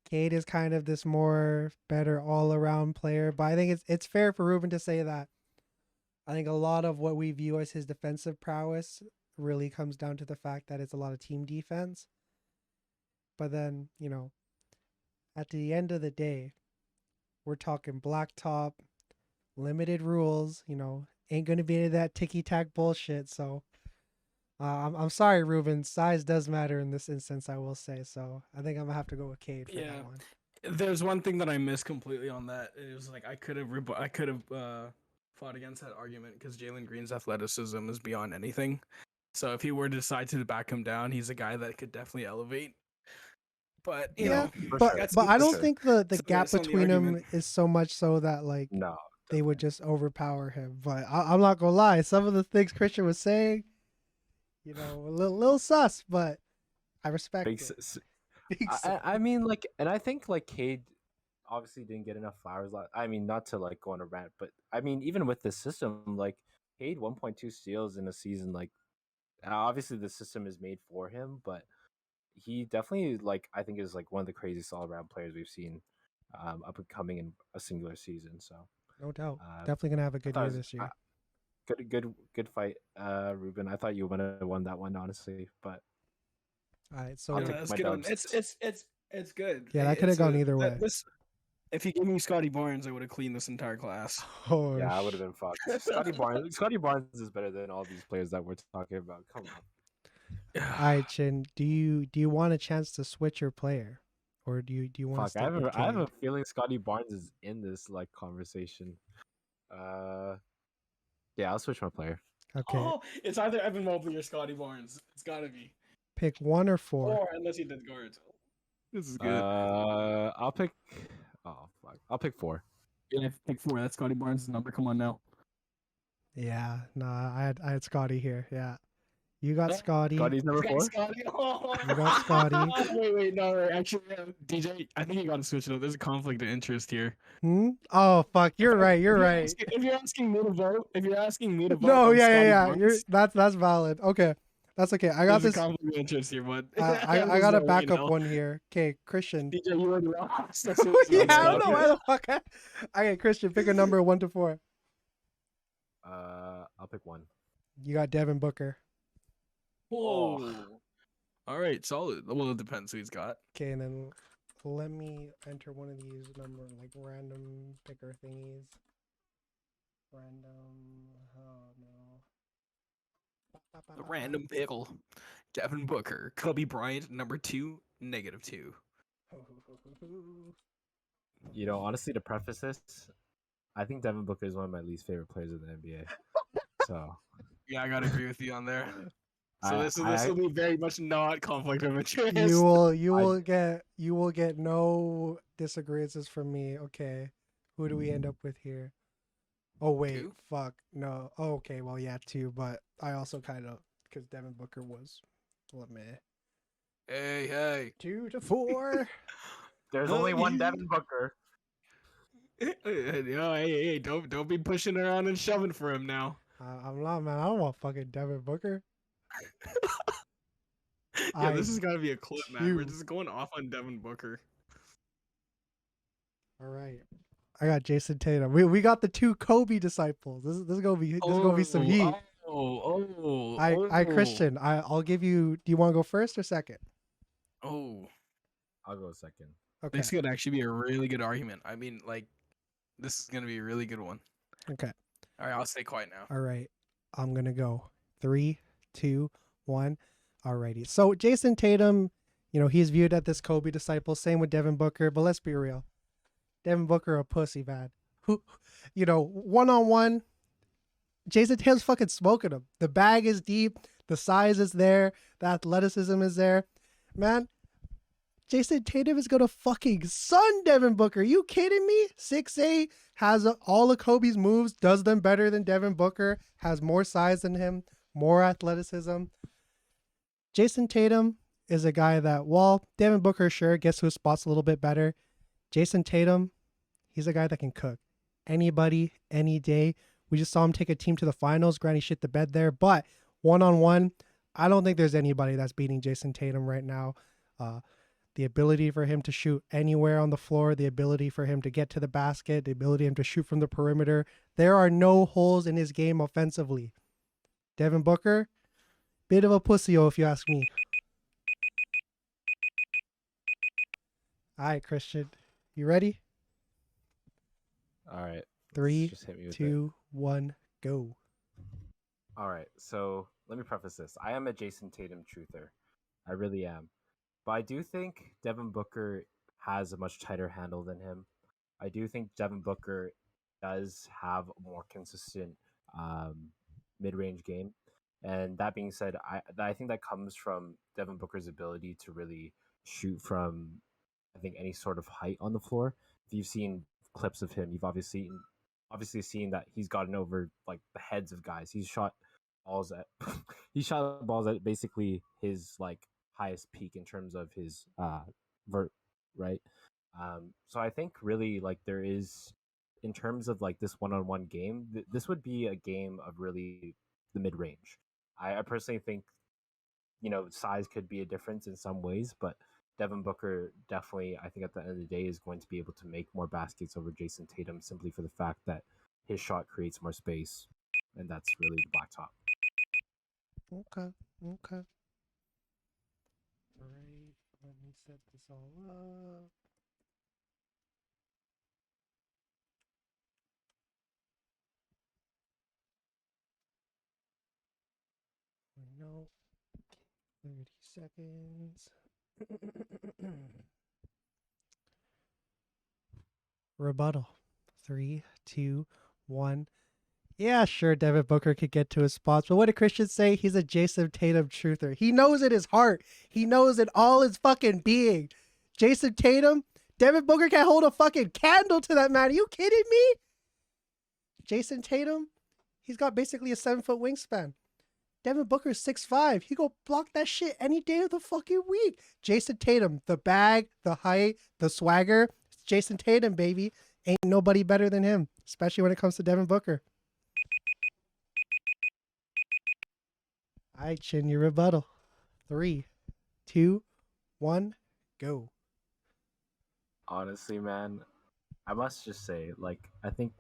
S1: Cade is kind of this more better all around player, but I think it's fair for Ruben to say that. I think a lot of what we view as his defensive prowess really comes down to the fact that it's a lot of team defense. But then, at the end of the day, we're talking blacktop, limited rules, ain't going to be any of that ticky tack bullshit. So I'm sorry, Ruben. Size does matter in this instance, I will say. So I think I'm going to have to go with Cade for that one.
S2: There's one thing that I missed completely on that. It was like I could have fought against that argument because Jalen Green's athleticism is beyond anything. So if he were to decide to back him down, he's a guy that could definitely elevate. But you
S1: Yeah,
S2: know,
S3: For
S1: but
S3: sure.
S2: that's
S1: but I
S3: For
S1: don't
S3: sure.
S1: think the
S2: So
S1: gap
S2: that's on the
S1: between them
S2: argument.
S1: is so much so that like
S3: No.
S1: they would just overpower him. But I'm not gonna lie, some of the things Christian was saying, you know, a little sus, but I respect
S3: Big
S1: it.
S3: s-
S1: Big sus.
S3: I mean, like, and I think like Cade obviously didn't get enough flowers. I mean, not to like go on a rant, but I mean, even with this system, like Cade 1.2 steals in a season, like obviously the system is made for him, but he definitely like I think is like one of the craziest all around players we've seen up and coming in a singular season. So
S1: No doubt.
S3: uh,
S1: Definitely gonna have a
S3: I
S1: good
S3: thought
S1: year
S3: it was
S1: this year.
S3: good fight, Ruben. I thought you would have won that one honestly, but
S1: All right,
S3: I'll
S1: so
S3: take
S2: That's
S3: my
S2: good one.
S3: dubs.
S2: It's good.
S1: yeah, that could have
S2: It's
S1: gone either way.
S2: This, if you gave me Scotty Barnes, I would have cleaned this entire class.
S1: Oh,
S3: Yeah, I would have been fucked. Scotty Barnes is better than all these players that we're talking about. Come on.
S1: All right, Chin. Do you want a chance to switch your player, or do you want to
S3: Fuck,
S1: stick with
S3: I have a
S1: Cade?
S3: feeling Scotty Barnes is in this like conversation. Yeah, I'll switch my player.
S1: Okay,
S2: Oh, it's either Evan Mobley or Scotty Barnes. It's gotta be.
S1: pick 1 or 4.
S2: Or unless he did guards. This is good.
S3: I'll pick. Oh fuck, I'll pick 4.
S2: Yeah, pick 4. That's Scotty Barnes' number. Come on now.
S1: Yeah, nah, I had Scotty here. Yeah, you got
S2: Yeah,
S1: Scotty.
S3: Scotty's number
S2: Got
S3: 4.
S2: Scotty. Oh.
S1: You got Scotty.
S2: Wait, no, actually, DJ, I think you gotta switch it up. There's a conflict of interest here.
S1: Hmm? Oh fuck, you're right. You're right.
S2: If you're asking me to vote,
S1: No,
S2: on
S1: yeah,
S2: Scotty
S1: yeah.
S2: Barnes,
S1: You're that's valid. Okay, that's okay. I got
S2: there's
S1: this.
S2: a conflict of interest here, but
S1: I
S2: there's
S1: got a
S2: no way
S1: backup
S2: in hell.
S1: one here. Okay, Christian.
S2: DJ, you already lost.
S1: Yeah, I don't know why the fuck. Okay, Christian, pick a number 1 to 4.
S3: I'll pick 1.
S1: You got Devin Booker.
S2: Whoa. All right, solid. Well, it depends who he's got.
S1: Okay, and then let me enter one of these number like random picker thingies. Random. Oh no.
S2: The random pickle. Devin Booker, Kobe Bryant, number 2, -2.
S3: You know, honestly, to preface this, I think Devin Booker is one of my least favorite players in the NBA. So
S2: Yeah, I gotta agree with you on there. So
S3: I-
S2: this
S3: I-
S2: will be very much not conflict of interest.
S1: You will get no disagreements from me. Okay, who do we end up with here? Oh wait,
S2: 2?
S1: fuck no. Oh, okay, well yeah, 2, but I also kind of because Devin Booker was, let me
S2: Hey.
S1: 2 to 4.
S3: there's
S2: Oh,
S3: only one
S2: you-
S3: Devin Booker.
S2: Hey, don't be pushing around and shoving for him now.
S1: I'm not, man. I don't want fucking Devin Booker.
S2: Yeah, this has got to be a clip, man. We're
S1: IQ.
S2: just going off on Devin Booker.
S1: All right. I got Jason Tatum. We got the 2 Kobe disciples. This is gonna be some heat. I Christian. I'll give you. Do you want to go first or second?
S2: Oh,
S3: I'll go second.
S1: Okay.
S2: this could actually be a really good argument. I mean, like, this is gonna be a really good one.
S1: Okay.
S2: All right, I'll stay quiet now.
S1: All right. I'm gonna go 3, 2, 1. Alrighty. So Jason Tatum, you know, he's viewed as this Kobe disciple. Same with Devin Booker. But let's be real. Devin Booker a pussy, man. Who, you know, 1-on-1. Jason Tatum's fucking smoking him. The bag is deep. The size is there. The athleticism is there. Man, Jason Tatum is gonna fucking sun Devin Booker. You kidding me? 6'8", has all of Kobe's moves, does them better than Devin Booker, has more size than him, more athleticism. Jason Tatum is a guy that, while Devin Booker sure gets to his spots a little bit better, Jason Tatum, he's a guy that can cook. Anybody, any day. We just saw him take a team to the finals. Granny shit the bed there, but 1-on-1, I don't think there's anybody that's beating Jason Tatum right now. The ability for him to shoot anywhere on the floor, the ability for him to get to the basket, the ability for him to shoot from the perimeter. There are no holes in his game offensively. Devin Booker, bit of a pussy-o if you ask me. All right, Christian, you ready?
S3: All right.
S1: 3,
S3: Just hit me with it.
S1: 2, 1, go.
S3: All right, so let me preface this. I am a Jason Tatum truther. I really am. But I do think Devin Booker has a much tighter handle than him. I do think Devin Booker does have a more consistent mid-range game. And that being said, I think that comes from Devin Booker's ability to really shoot from, I think, any sort of height on the floor. If you've seen clips of him, you've obviously seen that he's gotten over like the heads of guys. He's shot balls at he shot balls at basically his like highest peak in terms of his vert, right? So I think really like there is, in terms of like this one-on-one game, this would be a game of really the mid-range. I personally think, size could be a difference in some ways, but Devin Booker definitely, I think at the end of the day, is going to be able to make more baskets over Jason Tatum simply for the fact that his shot creates more space, and that's really the black top.
S1: Okay. Okay. All right. Let me set this all up. No. 30 seconds. Rebuttal. 3, 2, 1. Yeah, sure, Devin Booker could get to his spots, but what did Christian say? He's a Jason Tatum truther. He knows in his heart. He knows in all his fucking being. Jason Tatum, Devin Booker can't hold a fucking candle to that man. Are you kidding me? Jason Tatum, he's got basically a 7-foot wingspan. Devin Booker's 6'5". He go block that shit any day of the fucking week. Jason Tatum, the bag, the height, the swagger. It's Jason Tatum, baby. Ain't nobody better than him, especially when it comes to Devin Booker. All right, Chin, your rebuttal. 3, 2, 1, go.
S3: Honestly, man, I must just say, like, I think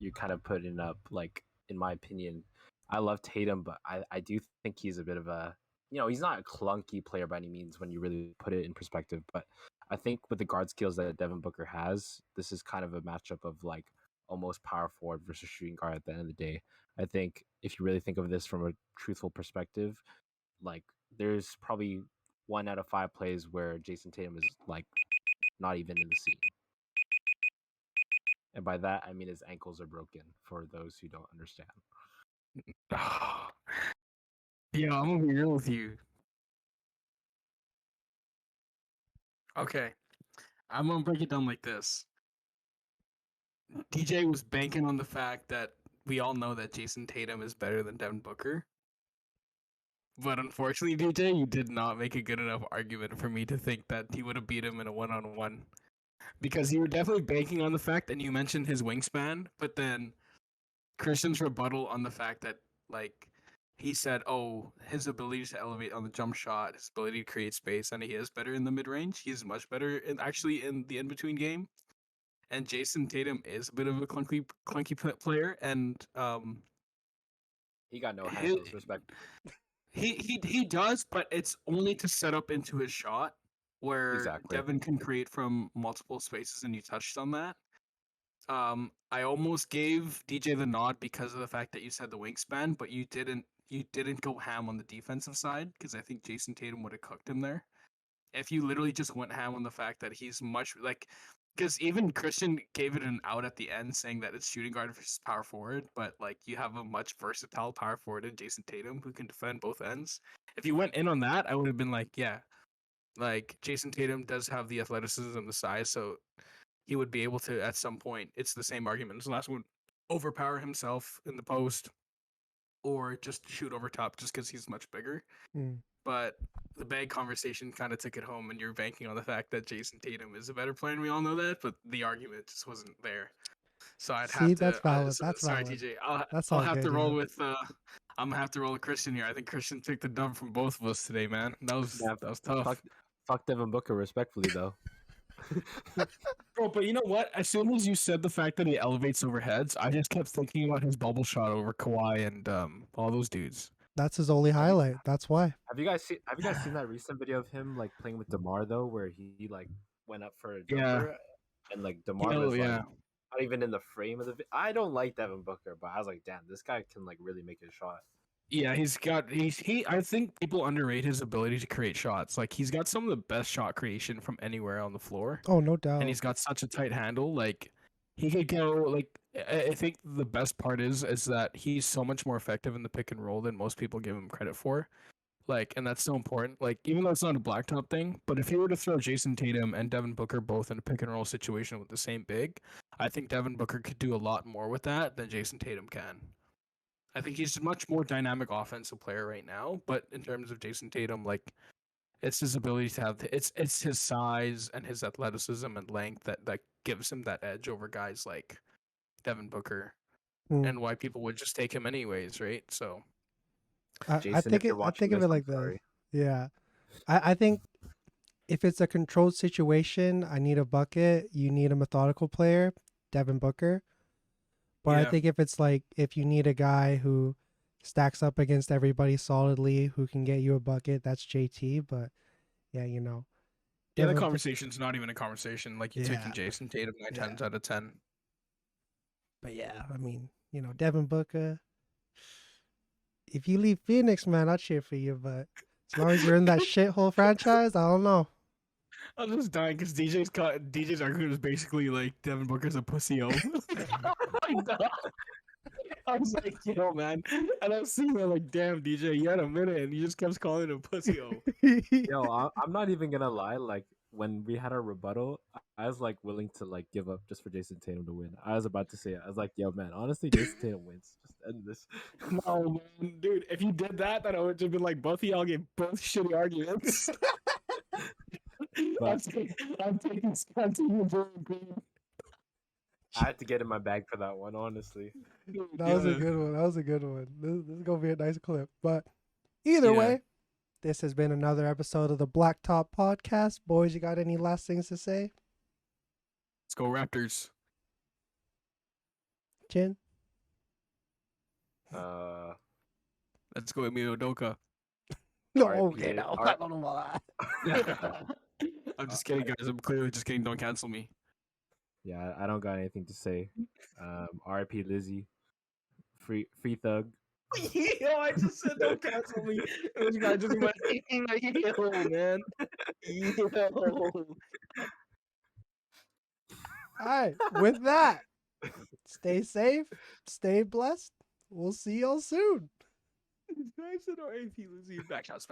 S3: you kind of putting up, like, in my opinion, I love Tatum, but I do think he's a bit of a, he's not a clunky player by any means when you really put it in perspective. But I think with the guard skills that Devin Booker has, this is kind of a matchup of like almost power forward versus shooting guard at the end of the day. I think if you really think of this from a truthful perspective, like there's probably 1 out of 5 plays where Jason Tatum is like not even in the scene. And by that, I mean his ankles are broken, for those who don't understand.
S2: Yeah, I'm gonna be real with you. Okay, I'm gonna break it down like this. DJ was banking on the fact that we all know that Jason Tatum is better than Devin Booker. But unfortunately, DJ, you did not make a good enough argument for me to think that he would have beat him in a one-on-one. Because you were definitely banking on the fact, and you mentioned his wingspan, but then Christian's rebuttal on the fact that, like, he said, oh, his ability to elevate on the jump shot, his ability to create space, and he is better in the mid-range. He's much better actually in the in-between game. And Jason Tatum is a bit of a clunky player, and
S3: he got no handles, respect.
S2: He does, but it's only to set up into his shot, where
S3: Exactly.
S2: Devin can create from multiple spaces, and you touched on that. I almost gave DJ the nod because of the fact that you said the wingspan, but you didn't go ham on the defensive side, because I think Jason Tatum would have cooked him there. If you literally just went ham on the fact that he's much like, because even Christian gave it an out at the end saying that it's shooting guard versus power forward, but like you have a much versatile power forward in Jason Tatum who can defend both ends. If you went in on that, I would have been like, yeah, like Jason Tatum does have the athleticism and the size, so he would be able to at some point. It's the same argument as the last one: overpower himself in the post, or just shoot over top just because he's much bigger. But the bag conversation kind of took it home, and you're banking on the fact that Jason Tatum is a better player, and we all know that, but the argument just wasn't there. So I'd have to.
S1: That's valid. That's
S2: sorry,
S1: valid.
S2: TJ.
S1: I'll
S2: have to roll with. I'm gonna have to roll with Christian here. I think Christian took the dub from both of us today, man. That was tough.
S3: Fuck Devin Booker, respectfully though.
S2: Bro, but you know what? As soon as you said the fact that he elevates over heads, I just kept thinking about his bubble shot over Kawhi and all those dudes.
S1: That's his only highlight. That's why.
S3: Have you guys seen that recent video of him like playing with DeMar though, where he like went up for a jumper and like DeMar was like not even in the frame of the video. I don't like Devin Booker, but I was like, damn, this guy can like really make a shot.
S2: Yeah, I think people underrate his ability to create shots. Like he's got some of the best shot creation from anywhere on the floor.
S1: Oh, no doubt.
S2: And he's got such a tight handle. Like he could go like I think the best part is that he's so much more effective in the pick and roll than most people give him credit for. Like, and that's so important. Like, even though it's not a blacktop thing, but if you were to throw Jason Tatum and Devin Booker both in a pick and roll situation with the same big, I think Devin Booker could do a lot more with that than Jason Tatum can. I think he's a much more dynamic offensive player right now, but in terms of Jason Tatum, like, it's his ability to have it's his size and his athleticism and length that gives him that edge over guys like Devin Booker,
S1: Mm.
S2: and why people would just take him anyways, right? So
S1: I
S3: Jason,
S1: think
S3: if you're
S1: I
S3: watching
S1: think of
S3: this,
S1: it
S3: I'm
S1: like this.
S3: sorry.
S1: Yeah, I think if it's a controlled situation, I need a bucket. You need a methodical player, Devin Booker. But I
S2: Yeah.
S1: think if it's like if you need a guy who stacks up against everybody solidly, who can get you a bucket, that's JT. But yeah,
S2: yeah, the
S1: Devin Bo-
S2: conversation's not even a conversation. Like, you're
S1: Yeah.
S2: taking Jason Tatum 9
S1: Yeah.
S2: times out of 10.
S1: But yeah, I mean, Devin Booker. If you leave Phoenix, man, I'll cheer for you. But as long as you're in that shithole franchise, I don't know.
S2: I'm just dying because DJ's argument is basically like Devin Booker's a pussy-o. I was like, yo, man. And I was sitting there like, damn, DJ, you had a minute and you just kept calling him pussy-o.
S3: Yo, I'm not even gonna lie. Like when we had our rebuttal, I was like willing to like give up just for Jason Tatum to win. I was about to say it. I was like, yo, man, honestly, Jason Tatum wins. Just end this.
S2: No, man. Dude, if you did that, then I would have been like, both of y'all gave both shitty arguments.
S3: But
S2: I'm taking Scott to you, Jordan Green.
S3: I had to get in my bag for that one, honestly.
S1: That was a good one. That was a good one. This is gonna be a nice clip. But either
S2: Yeah.
S1: way, this has been another episode of the Blacktop Podcast. Boys, you got any last things to say?
S2: Let's go Raptors.
S1: Chin?
S2: Let's go Emilio Doka.
S1: No,
S3: RIP,
S1: okay, no.
S3: R-
S1: I don't know that.
S2: I'm just kidding, guys. I'm clearly just kidding. Don't cancel me.
S3: Yeah, I don't got anything to say. RIP Lizzie, free thug.
S2: Yo, I just said don't cancel me. And this guy just went, yo, man. Yo.
S1: All right, with that, stay safe, stay blessed. We'll see y'all soon.
S2: This guy said RIP Lizzie. Back shots.